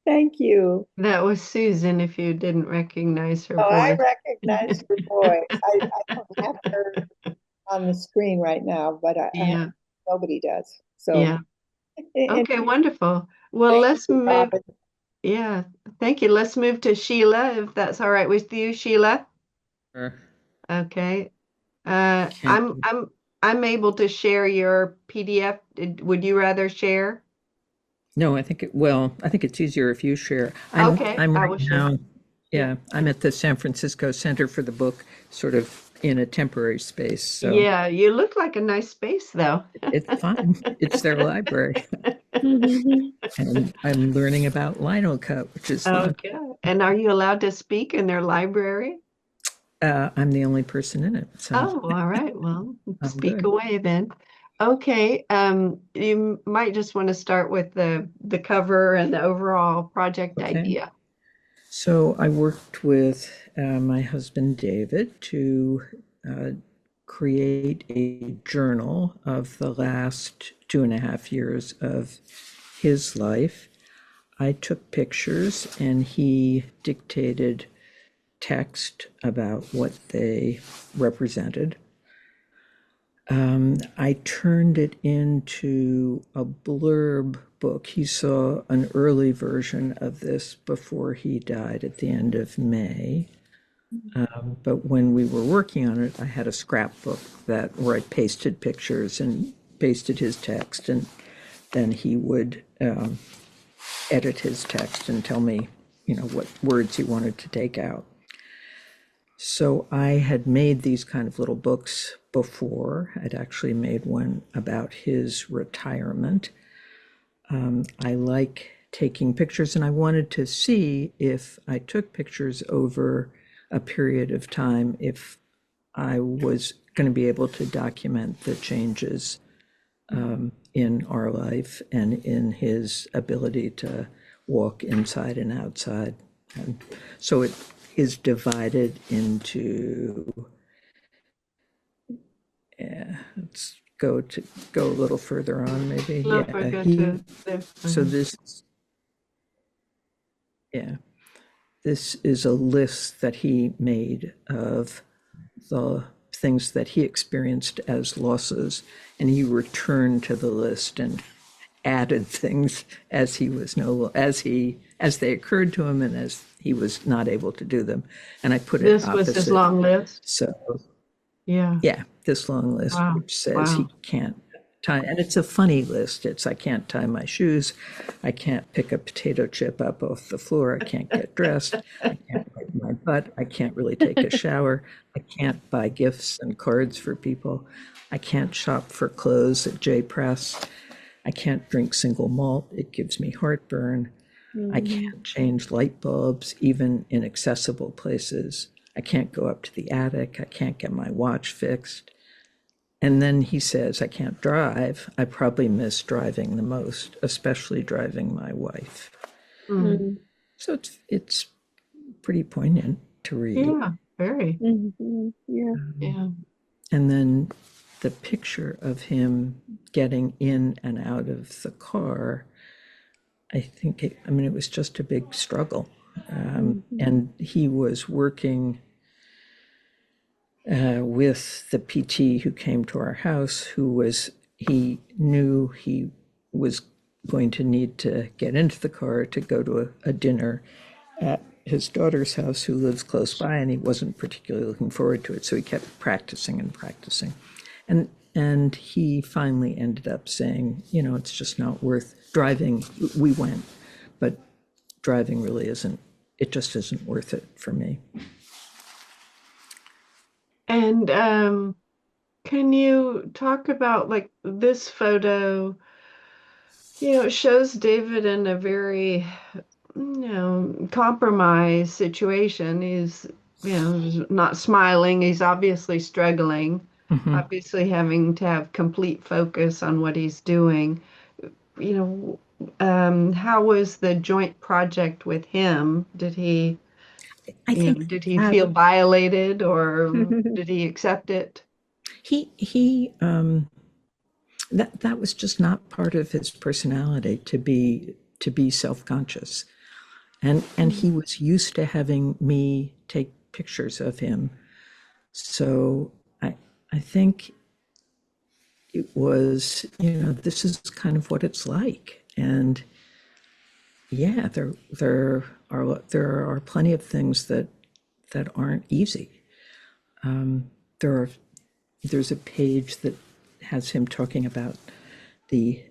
Speaker 8: Thank you.
Speaker 1: That was Susan, if you didn't recognize her
Speaker 8: Oh, I
Speaker 1: voice.
Speaker 8: recognize your voice. I don't have her on the screen right now, but
Speaker 1: Yeah.
Speaker 8: nobody does. So,
Speaker 1: Yeah.
Speaker 8: and
Speaker 1: Okay, wonderful. Well,
Speaker 8: thank
Speaker 1: let's
Speaker 8: you,
Speaker 1: move.
Speaker 8: Robin.
Speaker 1: Yeah, thank you. Let's move to Sheila, if that's all right with you, Sheila.
Speaker 9: Sure.
Speaker 1: Okay.
Speaker 9: Can
Speaker 1: I'm able to share your PDF. Would you rather share?
Speaker 9: no, I think I think it's easier if you share. I'm
Speaker 1: Okay,
Speaker 9: I'm
Speaker 1: I
Speaker 9: right
Speaker 1: will share.
Speaker 9: now Yeah, I'm at the San Francisco Center for the Book, sort of in a temporary space. So
Speaker 1: Yeah, you look like a nice space though.
Speaker 9: it's fine. It's their library. And I'm learning about lino cut, which is fun.
Speaker 1: Okay. And are you allowed to speak in their library?
Speaker 9: I'm the only person in it, so
Speaker 1: Oh, all right. Well,
Speaker 9: I'm
Speaker 1: speak
Speaker 9: good.
Speaker 1: away then. Okay. You might just want to start with the cover and the overall project
Speaker 9: Okay.
Speaker 1: idea.
Speaker 9: So I worked with my husband David to uh, create a journal of the last 2.5 years of his life. I took pictures and he dictated text about what they represented. I turned it into a blurb book. He saw an early version of this before he died at the end of May. But when we were working on it, I had a scrapbook where I pasted pictures and pasted his text, and then he would edit his text and tell me, what words he wanted to take out. So I had made these kind of little books before. I'd actually made one about his retirement. I like taking pictures, and I wanted to see if I took pictures over a period of time, if I was going to be able to document the changes in our life and in his ability to walk inside and outside. And so it is divided into, let's go a little further on, maybe.
Speaker 1: Love for good to there.
Speaker 9: So this is a list that he made of the things that he experienced as losses, and he returned to the list and added things as they occurred to him and as he was not able to do them. And I put it
Speaker 1: This
Speaker 9: opposite.
Speaker 1: was his long list.
Speaker 9: So
Speaker 1: Yeah.
Speaker 9: this long list,
Speaker 1: Wow.
Speaker 9: which says he can't tie, and it's a funny list. It's I can't tie my shoes, I can't pick a potato chip up off the floor, I can't get dressed, I can't wipe my butt, I can't really take a shower, I can't buy gifts and cards for people, I can't shop for clothes at J Press, I can't drink single malt, it gives me heartburn, I can't change light bulbs even in accessible places, I can't go up to the attic, I can't get my watch fixed. And then he says, I can't drive. I probably miss driving the most, especially driving my wife.
Speaker 1: Mm.
Speaker 9: So it's pretty poignant to read.
Speaker 1: Yeah, very.
Speaker 2: Yeah.
Speaker 1: Yeah.
Speaker 9: And then the picture of him getting in and out of the car, it was just a big struggle. And he was working with the PT who came to our house, he knew he was going to need to get into the car to go to a dinner at his daughter's house, who lives close by, and he wasn't particularly looking forward to it. So he kept practicing and practicing. And he finally ended up saying, it's just not worth driving. We went, but driving really just isn't worth it for me.
Speaker 1: And can you talk about like this photo? It shows David in a very, compromised situation. He's, not smiling. He's obviously struggling, obviously having to have complete focus on what he's doing. How was the joint project with him? Did he? Did he feel violated, or did he accept it?
Speaker 9: That was just not part of his personality to be self-conscious, and he was used to having me take pictures of him. So I think it was, this is kind of what it's like. And yeah, there are plenty of things that aren't easy. There's a page that has him talking about the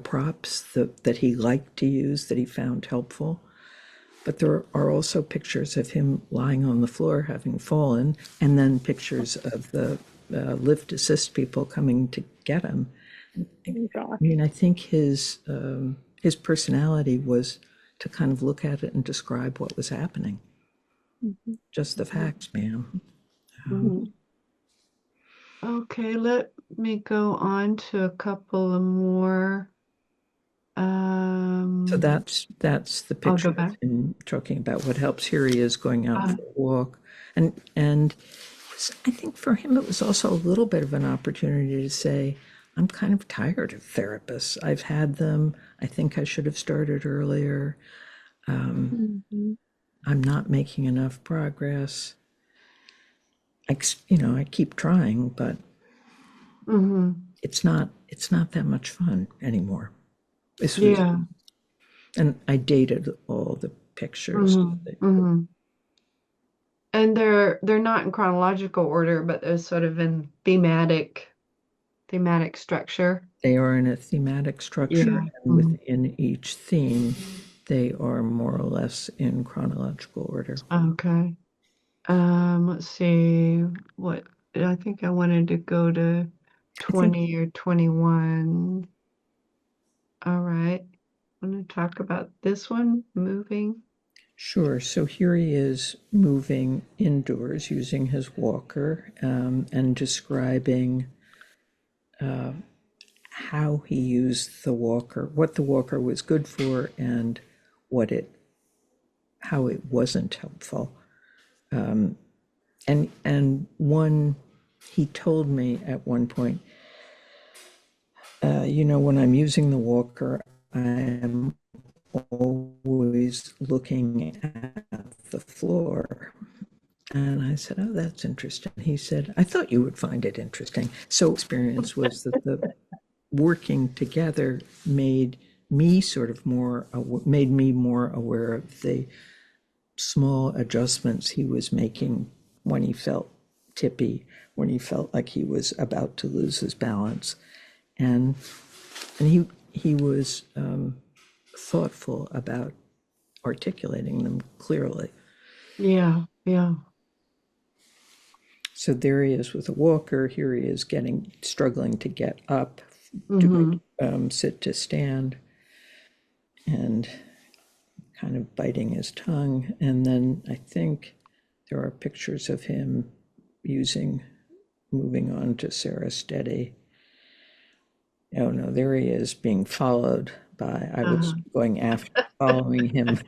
Speaker 9: props that he liked to use, that he found helpful. But there are also pictures of him lying on the floor, having fallen, and then pictures of the lift assist people coming to get him.
Speaker 2: Oh, gosh.
Speaker 9: I mean, I think his personality was to kind of look at it and describe what was happening.
Speaker 2: Mhm.
Speaker 9: Just the facts, ma'am.
Speaker 2: Mhm.
Speaker 1: Okay, let me go on to a couple of more.
Speaker 9: So that's the
Speaker 1: I'll go
Speaker 9: picture of
Speaker 1: back.
Speaker 9: him talking about what helps. Here he is going out for a walk, and I think for him it was also a little bit of an opportunity to say, I'm kind of tired of therapists. I've had them. I think I should have started earlier.
Speaker 2: Mhm.
Speaker 9: I'm not making enough progress. I keep trying, but
Speaker 1: Mm-hmm.
Speaker 9: it's not that much fun anymore. This was,
Speaker 1: Yeah.
Speaker 9: and I dated all the pictures.
Speaker 1: Mm-hmm. Mm-hmm. And they're not in chronological order, but they're sort of in thematic structure.
Speaker 9: They are in a thematic structure,
Speaker 1: Yeah.
Speaker 9: and within each theme, they are more or less in chronological order.
Speaker 1: Okay. Let's see what I think I wanted to go to 20 or 21. All right. I'm going to talk about this one, moving.
Speaker 9: Sure. So here he is moving indoors using his walker and describing how he used the walker, what the walker was good for, and how it wasn't helpful. And one, he told me at one point, when I'm using the walker, I am always looking at the floor. And I said, oh, that's interesting. He said, I thought you would find it interesting. So experience was that the working together made me more aware of the small adjustments he was making when he felt tippy, when he felt like he was about to lose his balance. And he was thoughtful about articulating them clearly.
Speaker 1: Yeah. Yeah.
Speaker 9: So there he is with a walker. Here he is struggling to get up,
Speaker 1: Mm-hmm.
Speaker 9: doing sit to stand, and kind of biting his tongue. And then I think there are pictures of him moving on to Sarah Steady. Oh no, there he is being followed by, I was going after, following him,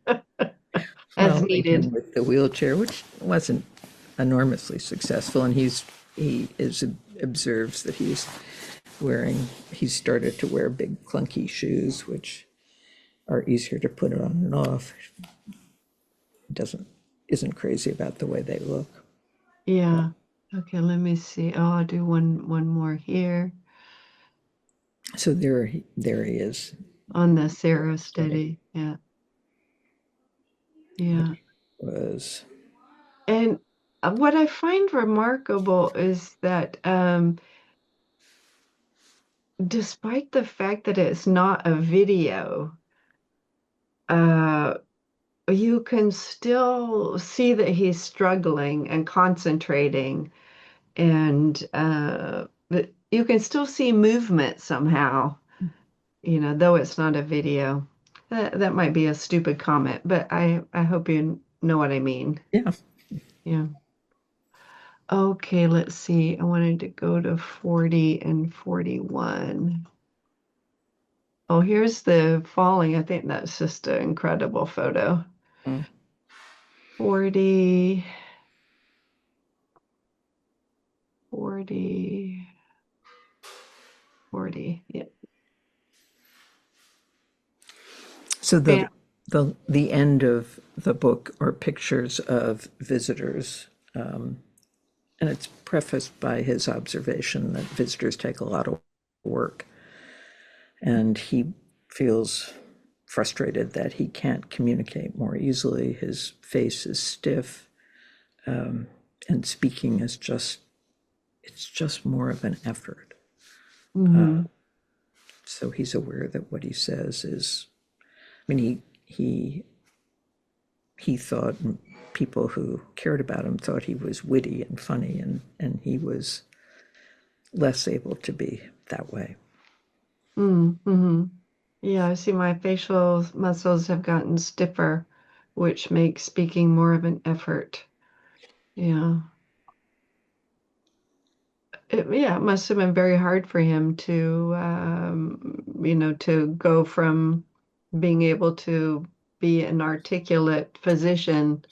Speaker 1: As
Speaker 9: following him
Speaker 1: needed.
Speaker 9: with the wheelchair, which wasn't enormously successful. And he observes that he's started to wear big clunky shoes, which are easier to put on and off. Isn't crazy about the way they look.
Speaker 1: Yeah. Okay, let me see. Oh, I'll do one more here
Speaker 9: So there he is.
Speaker 1: on the Sarah study. Yeah. Yeah.
Speaker 9: Was
Speaker 1: And what I find remarkable is that despite the fact that it's not a video, you can still see that he's struggling and concentrating, and that you can still see movement somehow, though it's not a video. That might be a stupid comment, but I hope you know what I mean.
Speaker 9: yeah.
Speaker 1: Yeah. Okay, let's see. I wanted to go to 40 and 41. Oh, here's the falling. I think that's just an incredible photo. 40, 40, 40. Yeah.
Speaker 9: So
Speaker 1: Yeah.
Speaker 9: the end of the book are pictures of visitors, and it's prefaced by his observation that visitors take a lot of work, and he feels frustrated that he can't communicate more easily. His face is stiff, and speaking is just more of an effort. So he's aware that what he says is, I mean, he he thought people who cared about him thought he was witty and funny, and he was less able to be that way.
Speaker 1: Mm-hmm. Yeah, I see my facial muscles have gotten stiffer, which makes speaking more of an effort. Yeah. It must have been very hard for him to, to go from being able to be an articulate physician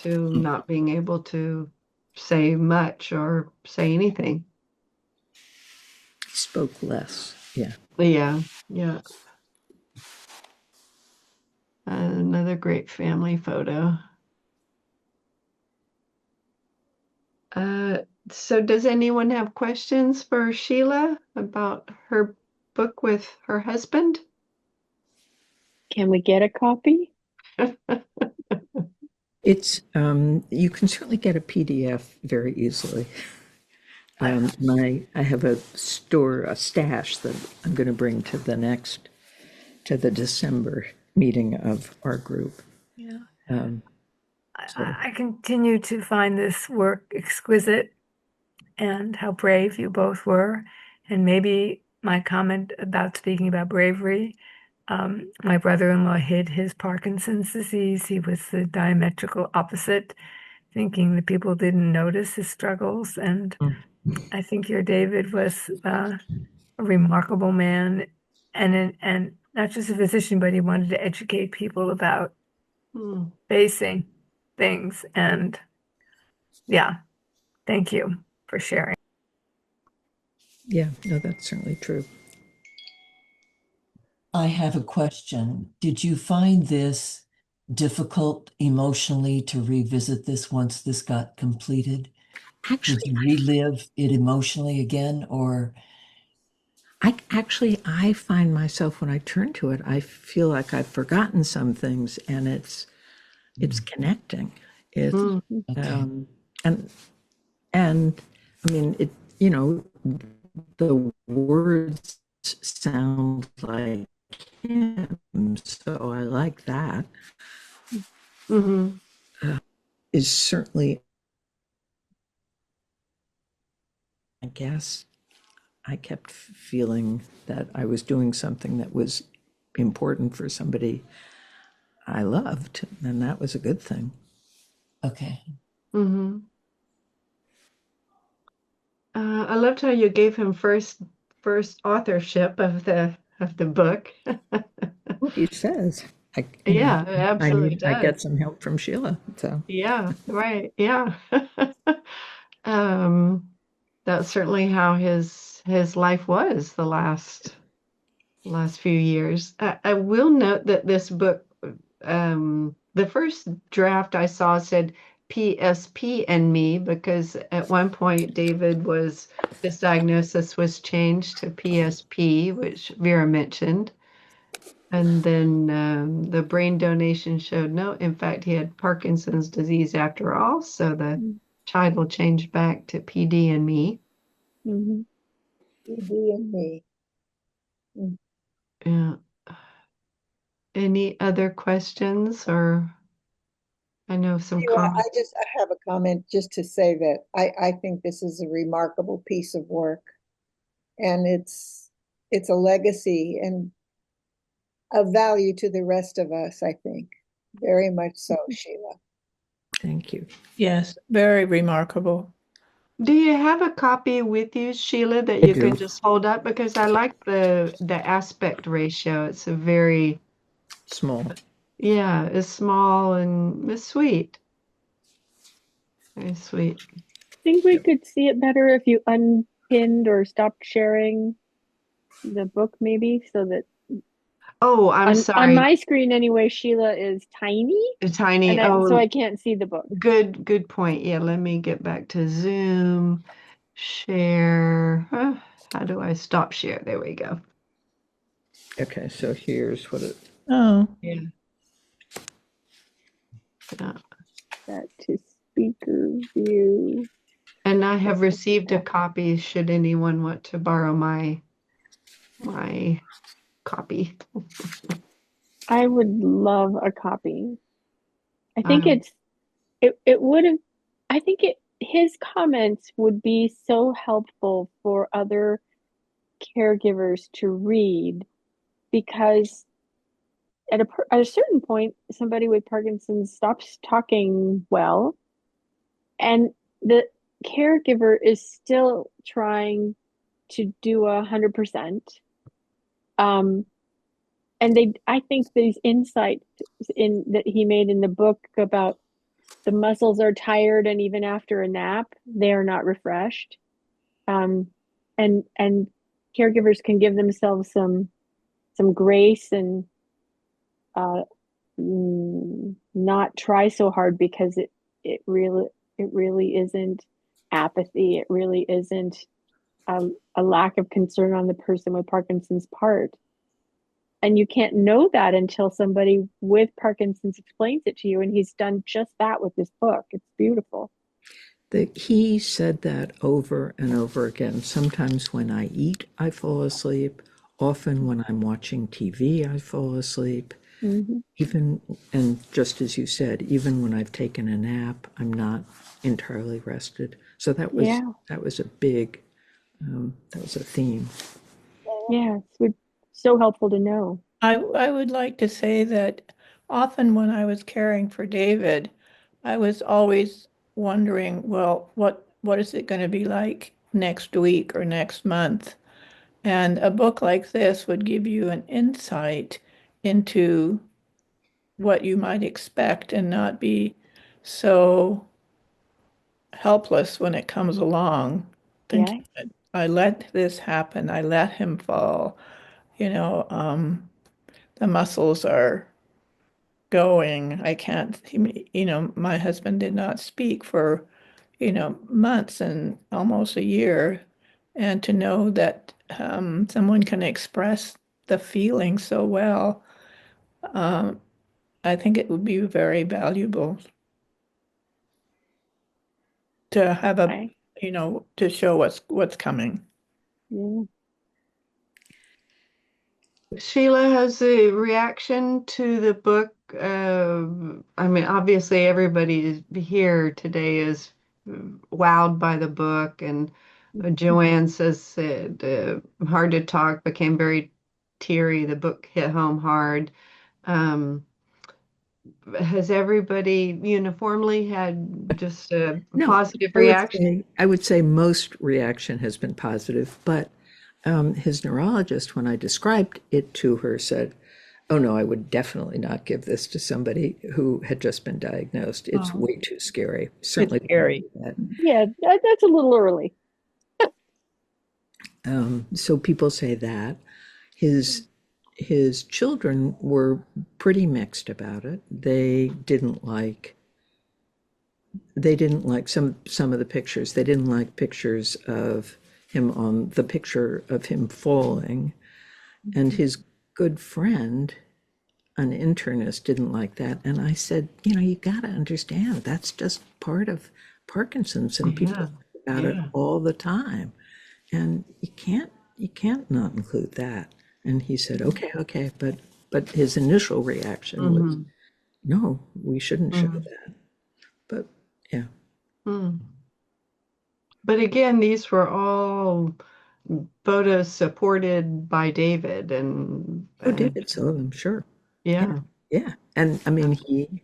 Speaker 1: to not being able to say much or say anything.
Speaker 9: He spoke less. Yeah.
Speaker 1: Yeah, yeah. Another great family photo. Uh, so does anyone have questions for Sheila about her book with her husband?
Speaker 2: Can we get a copy?
Speaker 9: It's you can certainly get a PDF very easily. I have a stash that I'm going to bring to the December meeting of our group.
Speaker 6: Yeah.
Speaker 9: So
Speaker 6: I continue to find this work exquisite and how brave you both were. And maybe my comment about speaking about bravery, my brother-in-law hid his Parkinson's disease. He was the diametrical opposite, thinking that people didn't notice his struggles. And I think your David was a remarkable man, and not just a physician, but he wanted to educate people about
Speaker 1: Hmm.
Speaker 6: facing things. And yeah, thank you for sharing.
Speaker 9: yeah, no, that's certainly true.
Speaker 4: I have a question. Did you find this difficult emotionally to revisit this once this got completed? Did
Speaker 9: Actually,
Speaker 4: you relive it emotionally again, or
Speaker 9: I find myself when I turn to it, I feel like I've forgotten some things, and it's connecting. It's
Speaker 1: Hmm.
Speaker 4: okay?
Speaker 9: and I mean it. The words sound like him, so I like that.
Speaker 1: Mm-hmm.
Speaker 9: Is certainly, I guess, I kept feeling that I was doing something that was important for somebody I loved, and that was a good thing.
Speaker 4: Okay.
Speaker 1: Mm-hmm. I loved how you gave him first authorship of the book.
Speaker 9: What he says,
Speaker 1: Yeah, it absolutely
Speaker 9: I
Speaker 1: does.
Speaker 9: get some help from Sheila. So
Speaker 1: Yeah, right. Yeah. Um, that's certainly how his life was the last few years. I will note that this book, the first draft I saw said PSP and me because at one point his diagnosis was changed to PSP, which Vera mentioned. And then the brain donation showed no, in fact, he had Parkinson's disease after all. So the title changed back to PD and me.
Speaker 2: Mm-hmm.
Speaker 8: PD and me.
Speaker 1: Yeah. Any other questions or I know some
Speaker 8: Anyway,
Speaker 1: comments.
Speaker 8: I have a comment just to say that I think this is a remarkable piece of work, and it's a legacy and of value to the rest of us, I think. Very much so, Sheila.
Speaker 9: thank you.
Speaker 5: Yes, very remarkable.
Speaker 1: Do you have a copy with you, Sheila, that
Speaker 9: I
Speaker 1: you can
Speaker 9: do.
Speaker 1: just hold up? Because I like the aspect ratio. It's a very,
Speaker 9: Small.
Speaker 1: yeah, it's small and it's sweet. Very sweet.
Speaker 2: I think we
Speaker 9: Yep.
Speaker 2: could see it better if you unpinned or stopped sharing the book, maybe, so that
Speaker 1: Oh, I'm
Speaker 2: on
Speaker 1: sorry.
Speaker 2: my screen anyway, Sheila is tiny,
Speaker 1: Tiny.
Speaker 2: so
Speaker 1: Oh,
Speaker 2: I can't see the book.
Speaker 1: good point. Yeah, let me get back to Zoom. Share. How do I stop share? There we go.
Speaker 9: Okay, so here's what it.
Speaker 5: Oh,
Speaker 1: Yeah. Yeah.
Speaker 2: That to speaker view.
Speaker 1: And I have received a copy should anyone want to borrow my copy.
Speaker 2: I would love a copy. I think it would have, I think his comments would be so helpful for other caregivers to read, because at a certain point, somebody with Parkinson's stops talking well, and the caregiver is still trying to do 100%. And I think these insights that he made in the book about the muscles are tired, and even after a nap, they are not refreshed. And caregivers can give themselves some grace and not try so hard, because it really isn't apathy. It really isn't a lack of concern on the person with Parkinson's part. And you can't know that until somebody with Parkinson's explains it to you. And he's done just that with this book. It's beautiful.
Speaker 9: He said that over and over again. Sometimes when I eat, I fall asleep. Often when I'm watching TV, I fall asleep.
Speaker 2: Mm-hmm.
Speaker 9: Even, and just as you said, even when I've taken a nap, I'm not entirely rested. So that was a big, that was a theme.
Speaker 2: Yeah, it's so helpful to know.
Speaker 5: I would like to say that often when I was caring for David, I was always wondering, well, what is it going to be like next week or next month? And a book like this would give you an insight into what you might expect and not be so helpless when it comes along, thinking that I let this happen, I let him fall, the muscles are going. I can't, my husband did not speak for, months and almost a year. And to know that someone can express the feeling so well, I think it would be very valuable to have to show what's coming.
Speaker 2: Yeah.
Speaker 1: Sheila, has the reaction to the book, I mean, obviously everybody here today is wowed by the book, and Joanne says it, hard to talk, became very teary. The book hit home hard. Um, has everybody uniformly had just a
Speaker 9: No,
Speaker 1: positive reaction?
Speaker 9: I would say most reaction has been positive, but his neurologist, when I described it to her, said, "Oh no, I would definitely not give this to somebody who had just been diagnosed. It's way too scary." Certainly
Speaker 5: It's scary.
Speaker 2: Yeah, that's a little early.
Speaker 9: So people say that. His children were pretty mixed about it. They didn't like some of the pictures. They didn't like pictures of him on the picture of him falling. And his good friend, an internist, didn't like that. And I said, you got to understand, that's just part of Parkinson's, and people talk about it all the time. And you can't not include that. And he said, okay, but his initial reaction was, no, we shouldn't show that. But yeah.
Speaker 1: But again, these were all photos supported by David, and
Speaker 9: David saw them, sure.
Speaker 1: Yeah.
Speaker 9: And I mean, he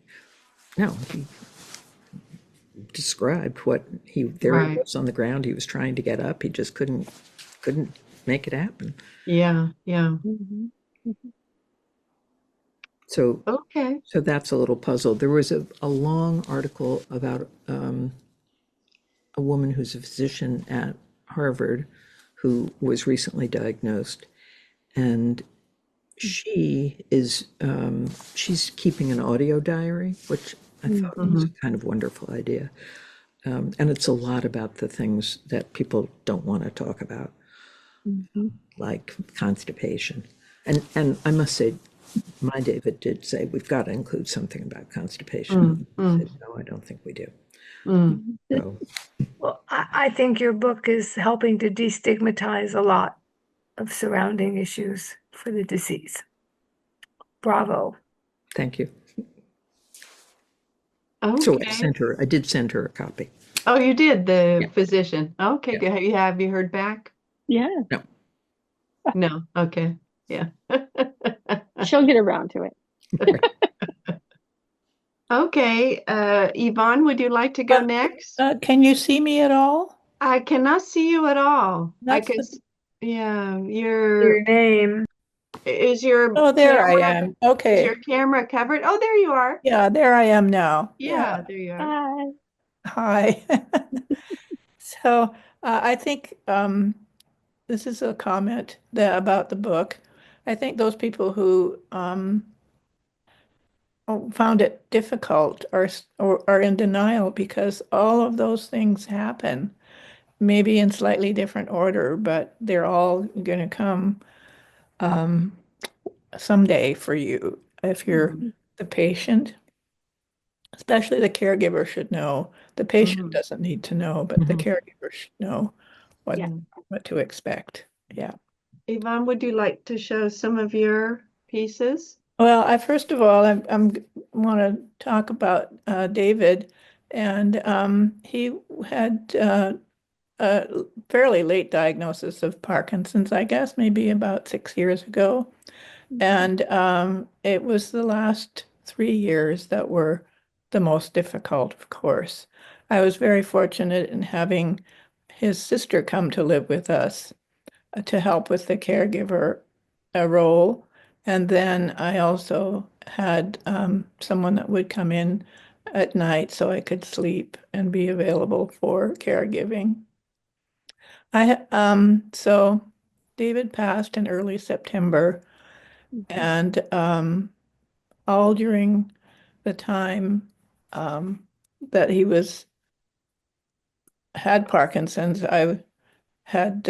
Speaker 9: described what he was on the ground. He was trying to get up. He just couldn't make it happen.
Speaker 1: Yeah.
Speaker 9: So
Speaker 1: okay.
Speaker 9: So that's a little puzzle. There was a long article about a woman who's a physician at Harvard who was recently diagnosed, and she is she's keeping an audio diary, which I thought was a kind of wonderful idea. And it's a lot about the things that people don't want to talk about, like constipation. And I must say, my David did say, we've got to include something about constipation. I said, no, I don't think we do. So,
Speaker 6: Well, I think your book is helping to destigmatize a lot of surrounding issues for the disease. Bravo.
Speaker 9: thank you. So
Speaker 1: Okay.
Speaker 9: I did send her a copy.
Speaker 1: Oh, you did, the
Speaker 9: Yeah.
Speaker 1: physician. Okay,
Speaker 9: Yeah.
Speaker 1: good. Have you heard back?
Speaker 2: Yeah,
Speaker 9: No.
Speaker 1: No. Okay. Yeah.
Speaker 2: she'll get around to it.
Speaker 1: Okay. Yvonne, would you like to go next?
Speaker 5: Can you see me at all?
Speaker 1: I cannot see you at all. I
Speaker 5: That's
Speaker 1: could,
Speaker 5: the,
Speaker 1: yeah,
Speaker 6: Your name.
Speaker 1: is your
Speaker 5: oh, there I
Speaker 1: camera,
Speaker 5: am.
Speaker 1: is your
Speaker 5: Okay.
Speaker 1: camera covered? Oh, there you are.
Speaker 5: Yeah, there I am now. Yeah.
Speaker 1: Yeah, there you are.
Speaker 2: Hi.
Speaker 5: Hi. So I think this is a comment about the book. I think those people who found it difficult or are in denial because all of those things happen, maybe in slightly different order, but they're all going to come um, someday for you if you're
Speaker 1: Mhm,
Speaker 5: the patient. Especially the caregiver should know. The patient
Speaker 1: mhm,
Speaker 5: doesn't need to know, but the
Speaker 9: Mhm.
Speaker 5: caregiver should know what
Speaker 2: Yeah.
Speaker 1: yeah.
Speaker 5: what to expect. Yeah.
Speaker 1: Yvonne, would you like to show some of your pieces?
Speaker 5: Well, I first of all, I'm want to talk about David, and he had a fairly late diagnosis of Parkinson's, I guess, maybe about 6 years ago. And it was the last 3 years that were the most difficult, of course. I was very fortunate in having his sister come to live with us to help with the caregiver role. And then I also had someone that would come in at night so I could sleep and be available for caregiving. So David passed in early September, and all during the time um, that he had Parkinson's, I had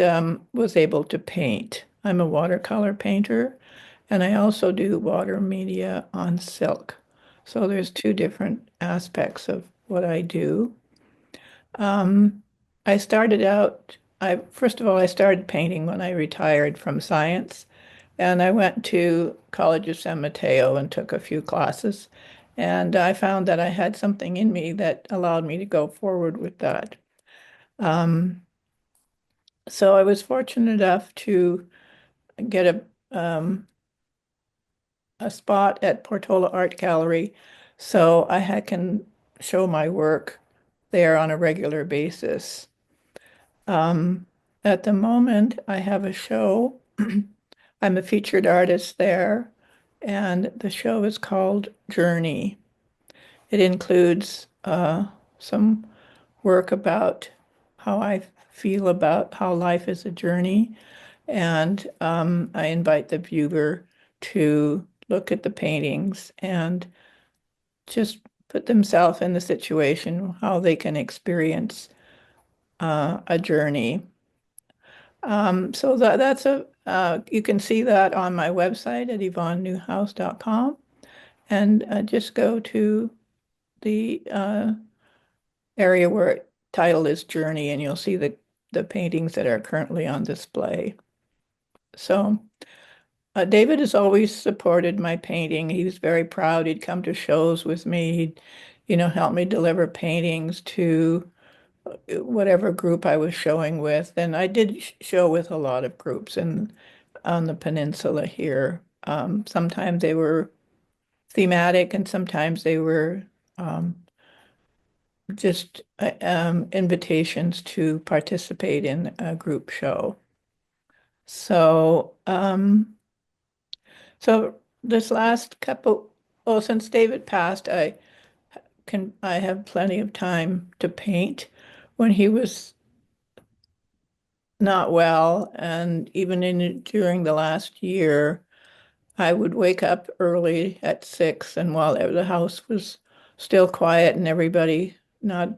Speaker 5: was able to paint. I'm a watercolor painter, and I also do water media on silk. So there's two different aspects of what I do. Um, I started out, I first of all, I started painting when I retired from science, and I went to College of San Mateo and took a few classes, and I found that I had something in me that allowed me to go forward with that. Um, so I was fortunate enough to get a spot at Portola Art Gallery, so can show my work there on a regular basis. Um, at the moment, I have a show. I'm a featured artist there, and the show is called Journey. It includes some work about how I feel about how life is a journey, and I invite the viewer to look at the paintings and just put themselves in the situation, how they can experience a journey. So that's you can see that on my website at yvonnenewhouse.com, and just go to the area where title is Journey, and you'll see the paintings that are currently on display. So David has always supported my painting. He was very proud. He'd come to shows with me. He'd, help me deliver paintings to whatever group I was showing with. And I did show with a lot of groups on the peninsula here. Sometimes they were thematic, and sometimes they were um, just invitations to participate in a group show. So, so this last couple, well, since David passed, I have plenty of time to paint. When he was not well, and even during the last year, I would wake up early at 6, and while the house was still quiet and everybody not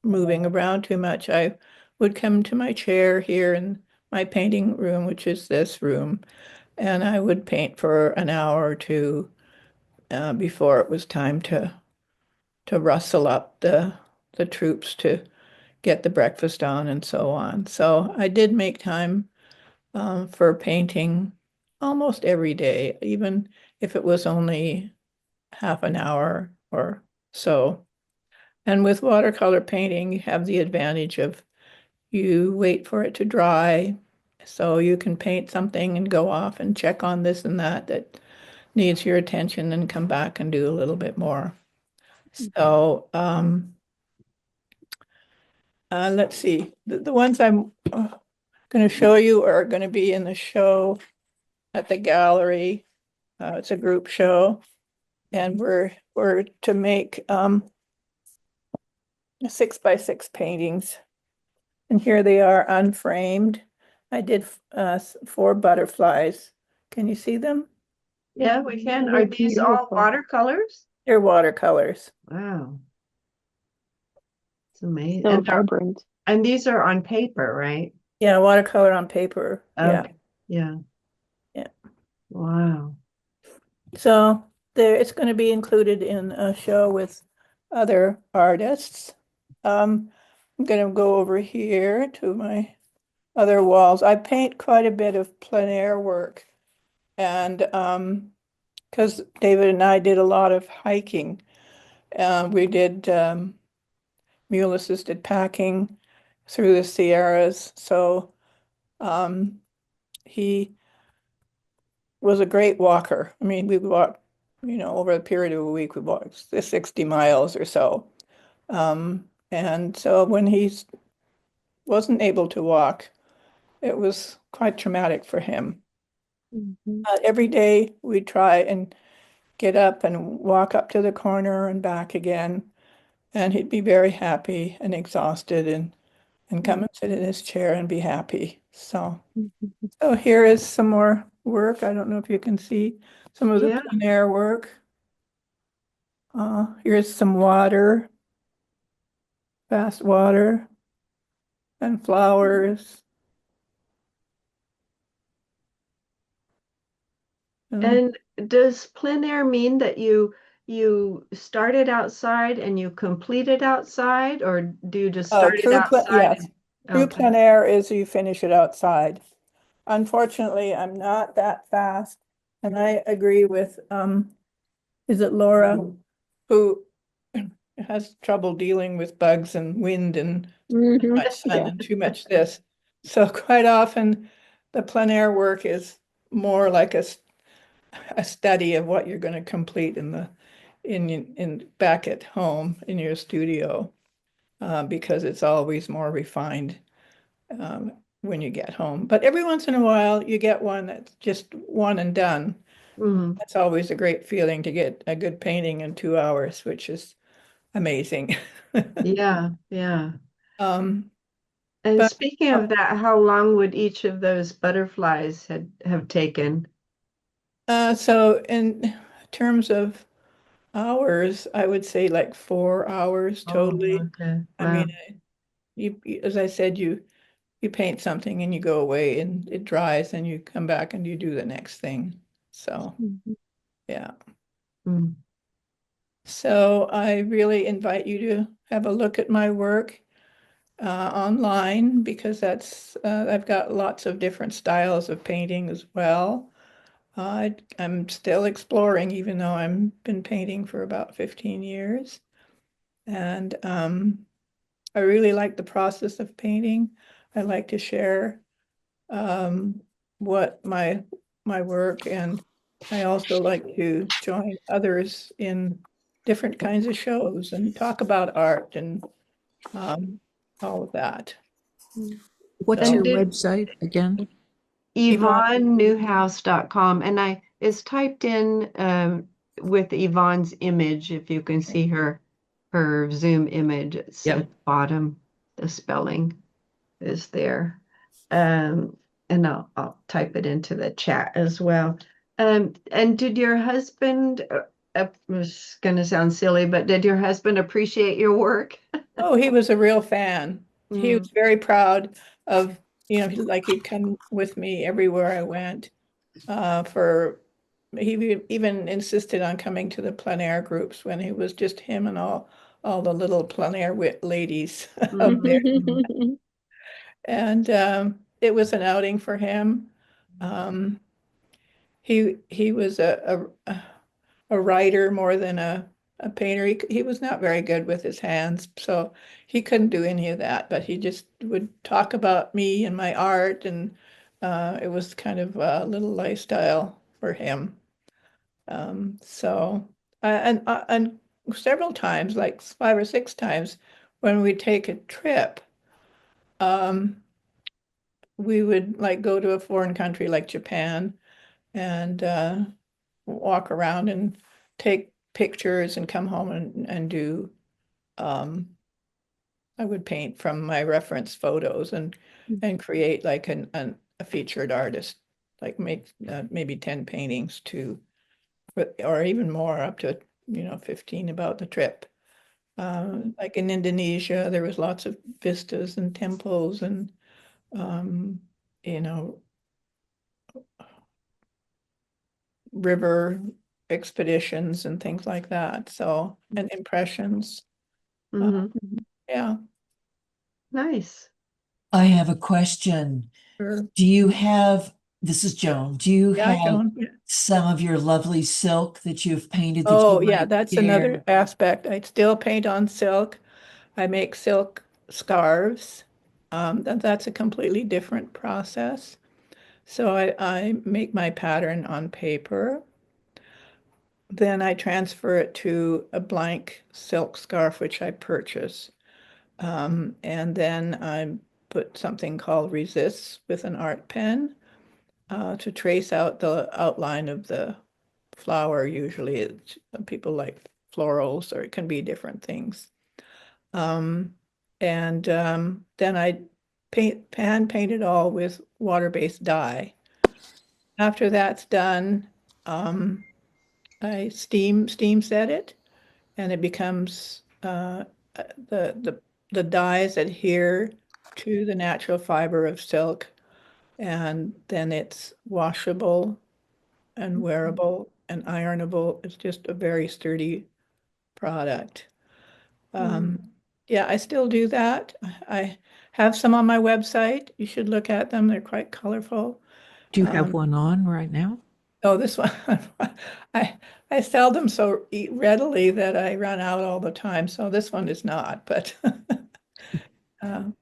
Speaker 5: moving around too much, I would come to my chair here in my painting room, which is this room, and I would paint for an hour or two before it was time to rustle up the troops to get the breakfast on and so on. So I did make time for painting almost every day, even if it was only half an hour or So, and with watercolor painting, you have the advantage of you wait for it to dry. So you can paint something and go off and check on this and that needs your attention and come back and do a little bit more. So, let's see. The ones I'm going to show you are going to be in the show at the gallery. It's a group show, and we're to make 6x6 paintings. And here they are unframed. I did 4 butterflies. Can you see them?
Speaker 1: Yeah, we can.
Speaker 2: They're
Speaker 1: Are these all
Speaker 2: beautiful.
Speaker 1: watercolors?
Speaker 5: They're watercolors.
Speaker 1: Wow. It's amazing.
Speaker 2: So
Speaker 1: And
Speaker 2: vibrant.
Speaker 1: these are on paper, right?
Speaker 5: Yeah, watercolor on paper. Yeah.
Speaker 1: Okay. Yeah.
Speaker 5: Yeah.
Speaker 1: Wow.
Speaker 5: So it's going to be included in a show with other artists. I'm going to go over here to my other walls. I paint quite a bit of plein air work, and because David and I did a lot of hiking. We did mule-assisted packing through the Sierras. So he was a great walker. I mean, we walked, over a period of a week, we walked 60 miles or so. And so when he wasn't able to walk, it was quite traumatic for him. Every day we try and get up and walk up to the corner and back again. And he'd be very happy and exhausted and come and sit in his chair and be happy. So here is some more work. I don't know if you can see some of the
Speaker 1: Yeah.
Speaker 5: plein air work. Here's some water, fast water, and flowers.
Speaker 1: And does plein air mean that you started outside and you completed outside, or do you just start it outside?
Speaker 5: Yes. True
Speaker 1: Okay.
Speaker 5: plein air is you finish it outside. Unfortunately, I'm not that fast, and I agree with is it Laura, who has trouble dealing with bugs and wind and too much sun and too much this. So quite often the plein air work is more like a study of what you're going to complete in back at home in your studio, because it's always more refined when you get home. But every once in a while you get one that's just one and done.
Speaker 1: Mhm.
Speaker 5: That's always a great feeling to get a good painting in 2 hours, which is amazing.
Speaker 1: Yeah, yeah.
Speaker 5: Um,
Speaker 1: And
Speaker 5: but
Speaker 1: speaking of that, how long would each of those butterflies have taken?
Speaker 5: so in terms of hours, I would say like 4 hours
Speaker 1: Oh,
Speaker 5: totally.
Speaker 1: okay.
Speaker 5: I
Speaker 1: Wow.
Speaker 5: mean, as I said, you paint something and you go away and it dries and you come back and you do the next thing. So yeah.
Speaker 1: Mm.
Speaker 5: So I really invite you to have a look at my work online, because I've got lots of different styles of painting as well. I'm still exploring, even though I've been painting for about 15 years. And I really like the process of painting. I like to share what my work, and I also like to join others in different kinds of shows and talk about art and all of that.
Speaker 9: What's
Speaker 1: And
Speaker 9: your
Speaker 5: So
Speaker 9: website again?
Speaker 1: YvonneNewhouse.com, and it's typed in with Yvonne's image. If you can see her Zoom image, it's
Speaker 9: Yep.
Speaker 1: at the bottom. The spelling is there. And I'll type it into the chat as well. And did your husband, was going to sound silly, but did your husband appreciate your work?
Speaker 5: oh, he was a real fan. He
Speaker 1: Mm.
Speaker 5: was very proud of, like he'd come with me everywhere I went. He even insisted on coming to the plein air groups when it was just him and all the little plein air ladies out there.
Speaker 1: Mhm.
Speaker 5: And it was an outing for him. He was a writer more than a a painter. He was not very good with his hands, so he couldn't do any of that, but he just would talk about me and my art, and it was kind of a little lifestyle for him. So, and several times, like 5 or 6 times, when we take a trip, um, we would like go to a foreign country like Japan and walk around and take pictures and come home and do I would paint from my reference photos and create like a featured artist, like make maybe 10 paintings to or even more, up to 15 about the trip. Like in Indonesia, there was lots of vistas and temples and um, you know river expeditions and things like that. So, and impressions.
Speaker 1: Mhm.
Speaker 5: Yeah.
Speaker 1: Nice.
Speaker 4: I have a question.
Speaker 5: Sure.
Speaker 4: Do you have, this is Joan, do you
Speaker 5: Yeah,
Speaker 4: have
Speaker 5: Joan. Yeah.
Speaker 4: some of your lovely silk that you've painted that
Speaker 5: Oh,
Speaker 4: you
Speaker 5: yeah,
Speaker 4: might
Speaker 5: that's
Speaker 4: share?
Speaker 5: another aspect. I still paint on silk. I make silk scarves. That's a completely different process. So I make my pattern on paper. Then I transfer it to a blank silk scarf, which I purchase. And then I put something called resists with an art pen to trace out the outline of the flower. Usually people like florals, or it can be different things. And then I hand paint it all with water-based dye. After that's done, I steam set it, and it becomes the dyes adhere to the natural fiber of silk, and then it's washable and wearable and ironable. It's just a very sturdy product. Yeah, I still do that. I have some on my website. You should look at them. They're quite colorful.
Speaker 9: Do you have one on right now?
Speaker 5: Oh, this one, I I sell them so readily that I run out all the time. So this one is not, but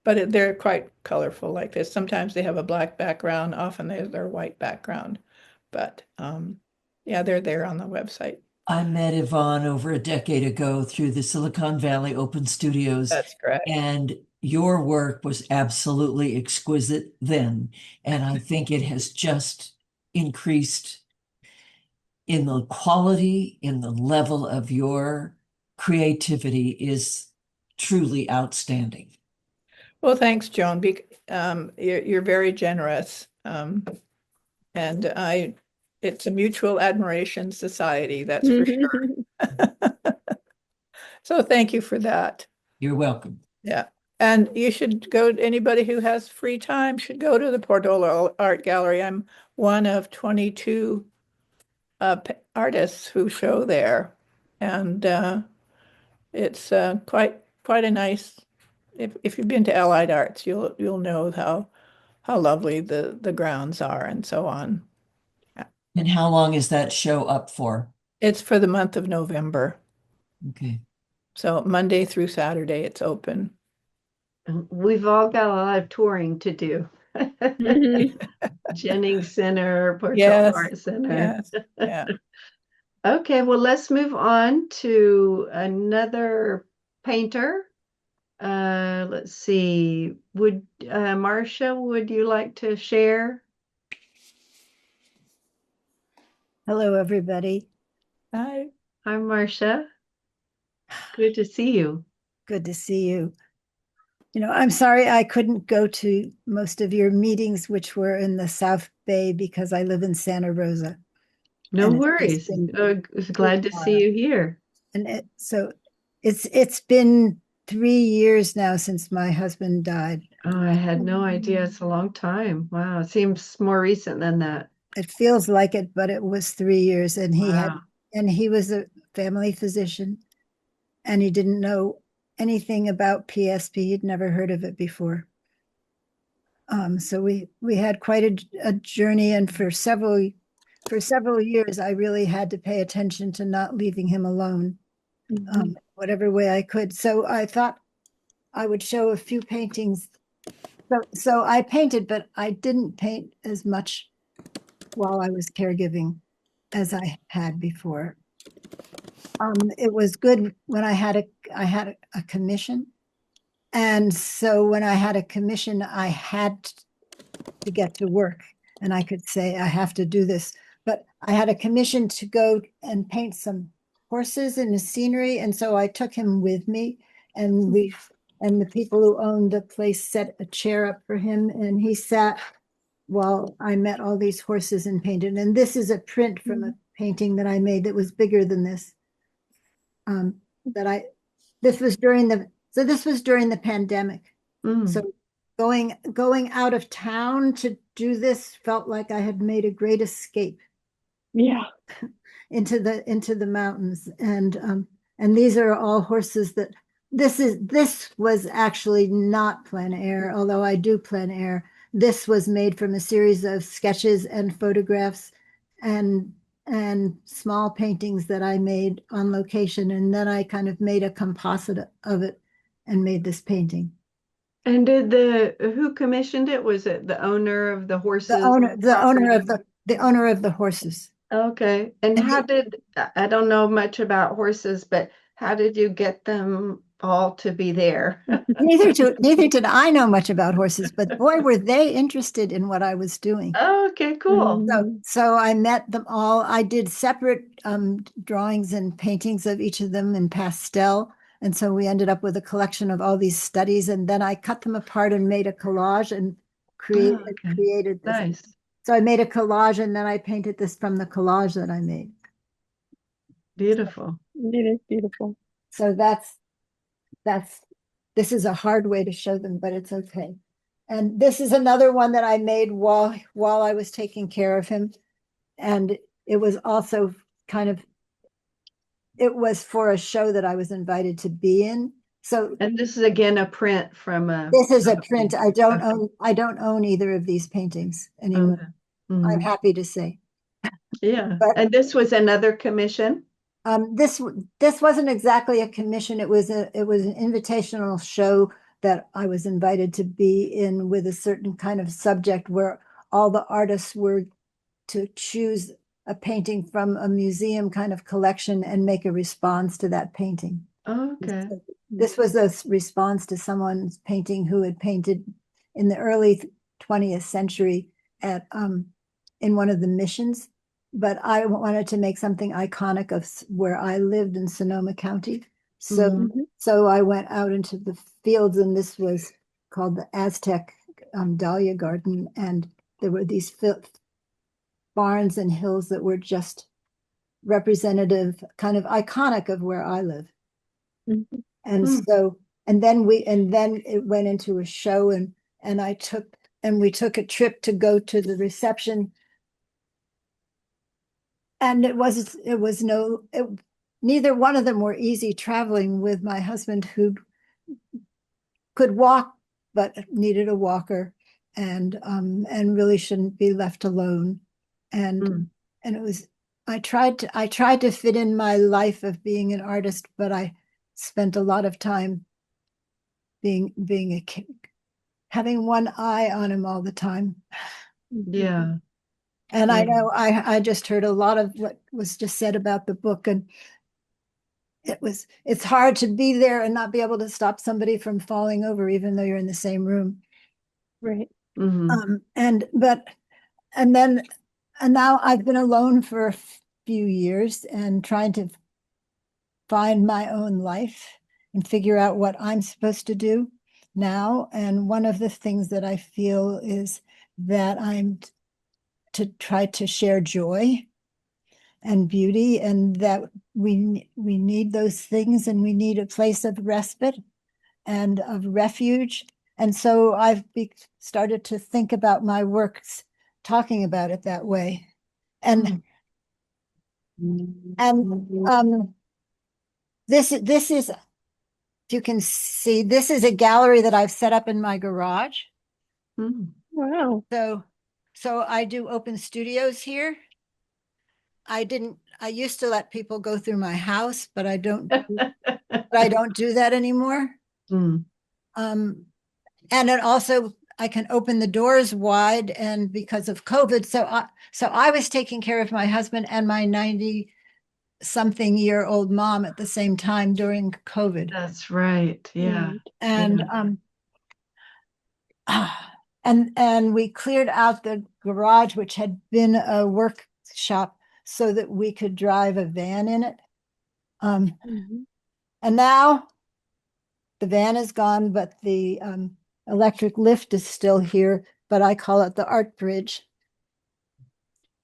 Speaker 5: they're quite colorful like this. Sometimes they have a black background. Often they're white background. But yeah, they're there on the website.
Speaker 4: I met Yvonne over a decade ago through the Silicon Valley Open Studios,
Speaker 5: That's correct.
Speaker 4: and your work was absolutely exquisite then. And I think it has just increased in the quality, in the level of your creativity is truly outstanding.
Speaker 5: Well, thanks, Joan. You're very generous. And it's a mutual admiration society, that's for sure. So thank you for that.
Speaker 4: You're welcome.
Speaker 5: Yeah. And you should go, anybody who has free time should go to the Portola Art Gallery. I'm one of 22 artists who show there. And it's quite a nice, if you've been to Allied Arts, you'll know how lovely the grounds are and so on.
Speaker 4: And how long is that show up for?
Speaker 5: It's for the month of November.
Speaker 4: Okay.
Speaker 5: So Monday through Saturday, it's open.
Speaker 1: We've all got a lot of touring to do. Jennings Center, Portola
Speaker 5: Yes,
Speaker 1: Art Center.
Speaker 5: yes, yeah.
Speaker 1: Okay, well, let's move on to another painter. Let's see. Would Marcia, would you like to share?
Speaker 10: Hello, everybody.
Speaker 5: Hi.
Speaker 1: Hi, Marcia. Good to see you.
Speaker 10: Good to see you. I'm sorry I couldn't go to most of your meetings, which were in the South Bay, because I live in Santa Rosa.
Speaker 1: No
Speaker 10: And
Speaker 1: worries. Glad to see you here.
Speaker 10: And it's been 3 years now since my husband died.
Speaker 1: Oh, I had no idea. It's a long time. Wow. It seems more recent than that.
Speaker 10: It feels like it, but it was 3 years, and
Speaker 1: Wow.
Speaker 10: he was a family physician, and he didn't know anything about PSP. He'd never heard of it before. So we had quite a journey, and for several years, I really had to pay attention to not leaving him alone. whatever way I could. So I thought I would show a few paintings. So I painted, but I didn't paint as much while I was caregiving as I had before. It was good when I had a commission. And so when I had a commission, I had to get to work, and I could say, I have to do this. But I had a commission to go and paint some horses in the scenery. And so I took him with me, and the people who owned the place set a chair up for him, and he sat while I met all these horses and painted. And this is a print from a painting that I made that was bigger than this. This was during the pandemic. So going out of town to do this felt like I had made a great escape.
Speaker 2: Yeah.
Speaker 10: into the mountains. And these are all horses that this was actually not plein air, although I do plein air. This was made from a series of sketches and photographs and small paintings that I made on location. And then I kind of made a composite of it and made this painting.
Speaker 1: And who commissioned it? Was it the owner of the horses?
Speaker 10: The owner of the horses.
Speaker 1: Okay. And how did, I don't know much about horses, but how did you get them all to be there?
Speaker 10: Neither did I know much about horses, but boy, were they interested in what I was doing.
Speaker 1: Oh, okay, cool.
Speaker 10: So I met them all. I did separate drawings and paintings of each of them in pastel. And so we ended up with a collection of all these studies. And then I cut them apart and made a collage and created this.
Speaker 1: Nice.
Speaker 10: So I made a collage, and then I painted this from the collage that I made.
Speaker 1: Beautiful.
Speaker 2: It is beautiful.
Speaker 10: So this is a hard way to show them, but it's okay. And this is another one that I made while I was taking care of him. And it was also it was for a show that I was invited to be in. So,
Speaker 1: and this is again a print from
Speaker 10: this is a print. I don't own either of these paintings anymore. Okay. I'm happy to say.
Speaker 1: Yeah. And this was another commission?
Speaker 10: This wasn't exactly a commission. It was an invitational show that I was invited to be in with a certain kind of subject where all the artists were to choose a painting from a museum kind of collection and make a response to that painting.
Speaker 1: Okay.
Speaker 10: So this was a response to someone's painting who had painted in the early 20th century at in one of the missions. But I wanted to make something iconic of where I lived in Sonoma County. So so I went out into the fields, and this was called the Aztec Dahlia Garden. And there were these barns and hills that were just representative, kind of iconic of where I live. And so, and then it went into a show, and we took a trip to go to the reception. And neither one of them were easy traveling with my husband, who could walk but needed a walker, and really shouldn't be left alone. And it was, I tried to fit in my life of being an artist, but I spent a lot of time being a kid, having one eye on him all the time.
Speaker 1: Yeah.
Speaker 10: And I know I just heard a lot of what was just said about the book, and it's hard to be there and not be able to stop somebody from falling over, even though you're in the same room.
Speaker 2: Right.
Speaker 10: And now I've been alone for a few years and trying to find my own life and figure out what I'm supposed to do now. And one of the things that I feel is that I'm to try to share joy and beauty, and that we need those things, and we need a place of respite and of refuge. And so I've started to think about my works talking about it that way. And this is, if you can see, this is a gallery that I've set up in my garage.
Speaker 2: Wow.
Speaker 10: So I do open studios here. I used to let people go through my house, but I don't do that anymore.
Speaker 1: Mm.
Speaker 10: And it also, I can open the doors wide, and because of COVID, so I was taking care of my husband and my 90-something-year-old mom at the same time during COVID.
Speaker 1: That's right. Yeah.
Speaker 2: Right.
Speaker 10: And and we cleared out the garage, which had been a workshop, so that we could drive a van in it.
Speaker 2: Mhm.
Speaker 10: And now the van is gone, but the electric lift is still here, but I call it the art bridge.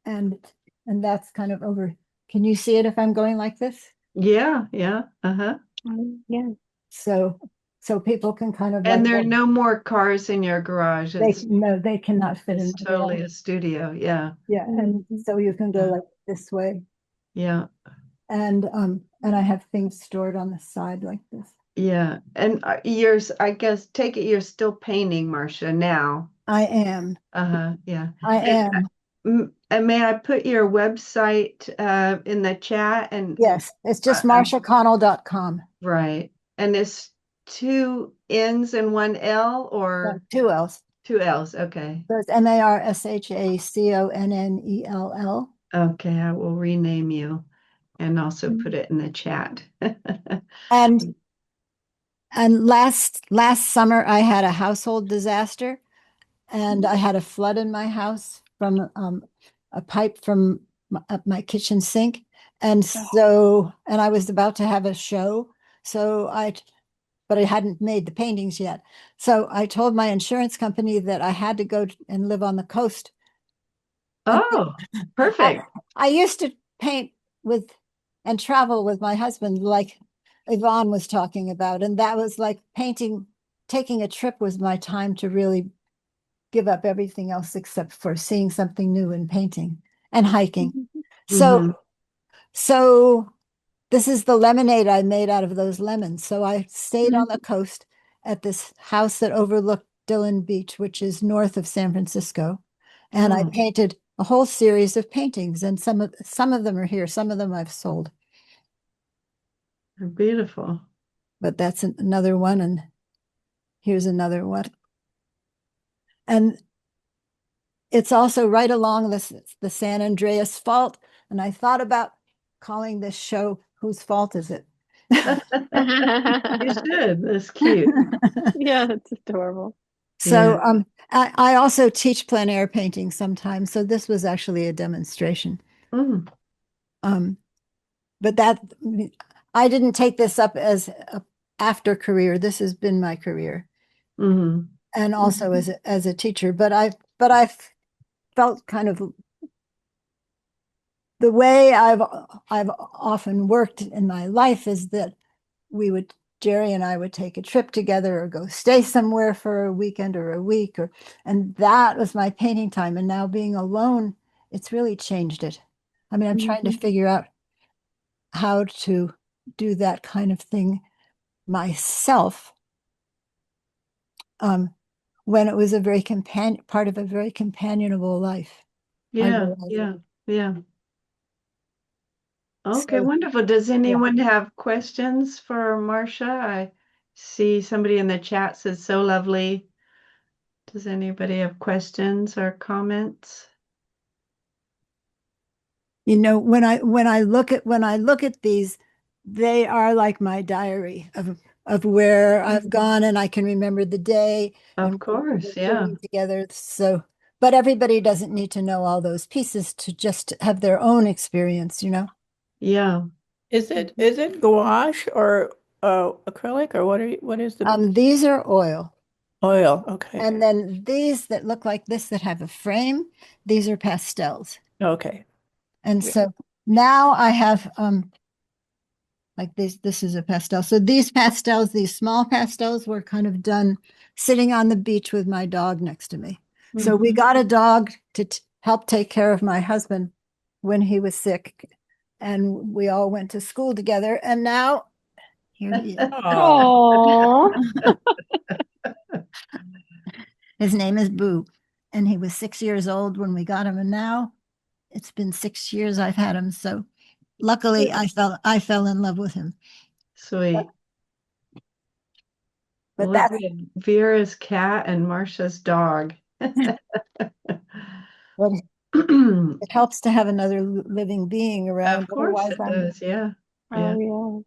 Speaker 10: And that's kind of over. Can you see it if I'm going like this?
Speaker 1: Yeah. Yeah. Uh-huh.
Speaker 2: Yeah.
Speaker 10: So people can kind of
Speaker 1: And
Speaker 10: like,
Speaker 1: there are no more cars in your garage.
Speaker 10: they cannot fit in
Speaker 1: It's
Speaker 10: the
Speaker 1: totally
Speaker 10: van.
Speaker 1: a studio. Yeah.
Speaker 10: Yeah, and
Speaker 2: Mhm.
Speaker 10: so you can go like this way.
Speaker 1: Yeah.
Speaker 10: And I have things stored on the side like this.
Speaker 1: Yeah. And yours, I guess, take it you're still painting, Marcia, now.
Speaker 10: I am.
Speaker 1: Uh-huh. Yeah.
Speaker 10: I am.
Speaker 1: And may I put your website in the chat? And
Speaker 10: Yes, it's just
Speaker 1: I'm
Speaker 10: marciaconnell.com.
Speaker 1: right. And it's two N's and one L or
Speaker 10: Two L's.
Speaker 1: two L's. Okay.
Speaker 10: So it's MARSHACONNELL.
Speaker 1: Okay. I will rename you and also put it in the chat.
Speaker 10: And last summer I had a household disaster, and I had a flood in my house from a pipe from up my kitchen sink. And so, and I was about to have a show. But I hadn't made the paintings yet. So I told my insurance company that I had to go and live on the coast.
Speaker 1: Oh, perfect.
Speaker 10: I used to paint with and travel with my husband, like Yvonne was talking about. And that was like taking a trip was my time to really give up everything else except for seeing something new and painting and hiking.
Speaker 1: Mhm.
Speaker 10: So this is the lemonade I made out of those lemons. So I stayed on the coast at this house that overlooked Dillon Beach, which is north of San Francisco. And I
Speaker 1: Oh,
Speaker 10: painted a whole series of paintings, and some of them are here. Some of them I've sold,
Speaker 1: they're beautiful.
Speaker 10: but that's another one. And here's another one. And it's also right along the San Andreas Fault. And I thought about calling this show "Whose Fault Is It?"
Speaker 1: You should. That's cute.
Speaker 2: Yeah, that's adorable.
Speaker 10: So I also teach plein air painting sometimes. So this was actually a demonstration.
Speaker 1: Mm.
Speaker 10: But that I didn't take this up as a after career. This has been my career,
Speaker 1: Hmm.
Speaker 10: and also as a teacher. But I felt kind of the way I've often worked in my life is that Jerry and I would take a trip together or go stay somewhere for a weekend or a week, and that was my painting time. And now being alone, it's really changed it. I mean, I'm trying to figure out how to do that kind of thing myself, when it was a very part of a very companionable life.
Speaker 1: Yeah, yeah, yeah. Okay,
Speaker 10: So,
Speaker 1: wonderful. Does anyone have questions for Marcia? I see somebody in the chat says so lovely. Does anybody have questions or comments?
Speaker 10: when I look at these, they are like my diary of where I've gone, and I can remember the day
Speaker 1: Of
Speaker 10: and
Speaker 1: course, yeah.
Speaker 10: together. So, but everybody doesn't need to know all those pieces to just have their own experience,
Speaker 1: Yeah.
Speaker 5: Is it gouache or acrylic, or what is the
Speaker 10: These are oil.
Speaker 5: oil? Okay.
Speaker 10: And then these that look like this that have a frame, these are pastels.
Speaker 5: Okay.
Speaker 10: And
Speaker 5: Yeah.
Speaker 10: so now I have like this is a pastel. So these small pastels were kind of done sitting on the beach with my dog next to me. So we got a dog to help take care of my husband when he was sick, and we all went to school together. And now here he is.
Speaker 2: Oh,
Speaker 10: His name is Boo, and he was 6 years old when we got him, and now it's been 6 years I've had him. So luckily I fell in love with him.
Speaker 1: Sweet.
Speaker 10: But
Speaker 1: Well,
Speaker 10: that's
Speaker 1: we had Vera's cat and Marcia's dog.
Speaker 10: what it helps to have another living being around.
Speaker 1: Of course
Speaker 10: Otherwise
Speaker 1: it
Speaker 10: I'm
Speaker 1: does. Yeah. Yeah.
Speaker 2: Oh,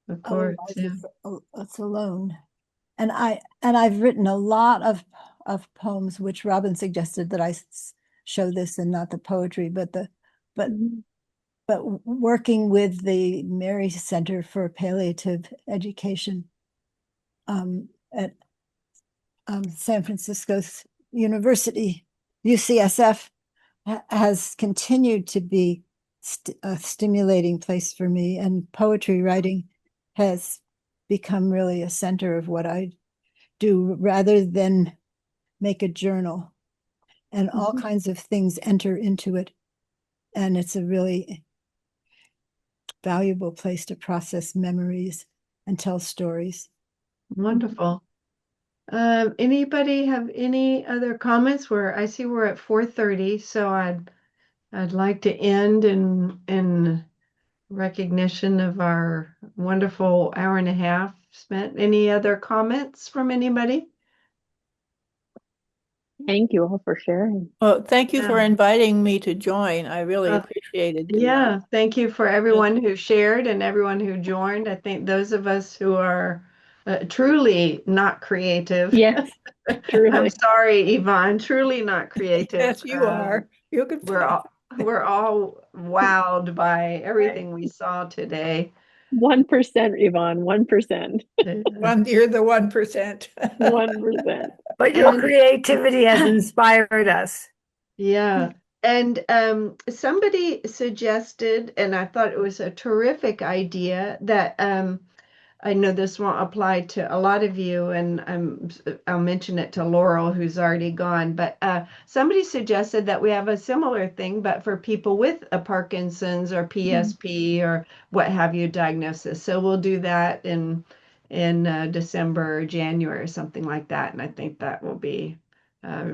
Speaker 1: Of course.
Speaker 10: otherwise
Speaker 1: Yeah.
Speaker 10: it's alone. And I've written a lot of poems, which Robin suggested that I show this and not the poetry, but
Speaker 2: yeah. Mhm.
Speaker 10: but working with the Mary Center for Palliative Education at San Francisco's University, UCSF, has continued to be a stimulating place for me, and poetry writing has become really a center of what I do rather than make a journal. And all kinds of things enter into it. And it's a really valuable place to process memories and tell stories.
Speaker 1: Wonderful. Anybody have any other comments? I see we're at 4:30, so I'd like to end in recognition of our wonderful hour and a half spent. Any other comments from anybody?
Speaker 2: Thank you all for sharing.
Speaker 5: Well, thank you for
Speaker 1: Yeah.
Speaker 5: inviting me to join. I really appreciated the
Speaker 1: Yeah, thank you for everyone who shared and everyone who joined. I think those of us who are truly not creative.
Speaker 2: Yes,
Speaker 1: I'm
Speaker 2: truly.
Speaker 1: sorry, Yvonne, truly not creative.
Speaker 5: Yes, you are. You can
Speaker 1: We're all wowed by everything we saw today.
Speaker 2: 1%, Yvonne, 1%.
Speaker 5: You're the 1%.
Speaker 2: 1%.
Speaker 6: But your
Speaker 1: And
Speaker 6: creativity has inspired us.
Speaker 1: yeah. And somebody suggested, and I thought it was a terrific idea, that I know this won't apply to a lot of you, and I'll mention it to Laurel, who's already gone. But somebody suggested that we have a similar thing, but for people with a Parkinson's or PSP or what have you diagnosis. So we'll do that in December or January or something like that. And I think that will be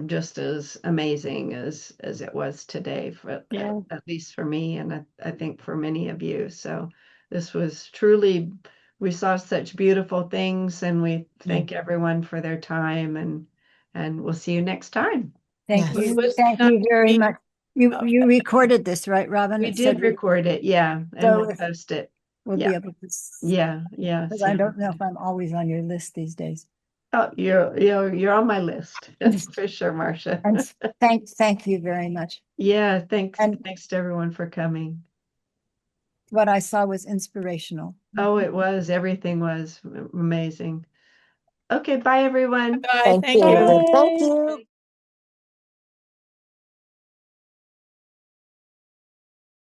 Speaker 1: just as amazing as it was today, for
Speaker 2: Yeah.
Speaker 1: at least for me, and I think for many of you. So this was truly. We saw such beautiful things, and we thank everyone for their time, and we'll see you next time.
Speaker 10: Thank
Speaker 4: Yes.
Speaker 10: you. Thank you very much. You recorded this, right, Robin?
Speaker 1: We
Speaker 10: It
Speaker 1: did
Speaker 10: said
Speaker 1: record it, yeah, and
Speaker 10: So
Speaker 1: we'll post it.
Speaker 10: we'll be
Speaker 1: Yeah,
Speaker 10: able to,
Speaker 1: yeah,
Speaker 10: because
Speaker 1: see
Speaker 10: I don't know
Speaker 1: everybody.
Speaker 10: if I'm always on your list these days.
Speaker 1: Oh, you're on my list for sure, Marcia.
Speaker 10: And thank you very much.
Speaker 1: Yeah, thanks
Speaker 10: And
Speaker 1: to everyone for coming.
Speaker 10: what I saw was inspirational.
Speaker 1: Oh, it was, everything was amazing. Okay, bye everyone.
Speaker 5: Bye. Thank you.
Speaker 2: Bye.
Speaker 7: Thank you.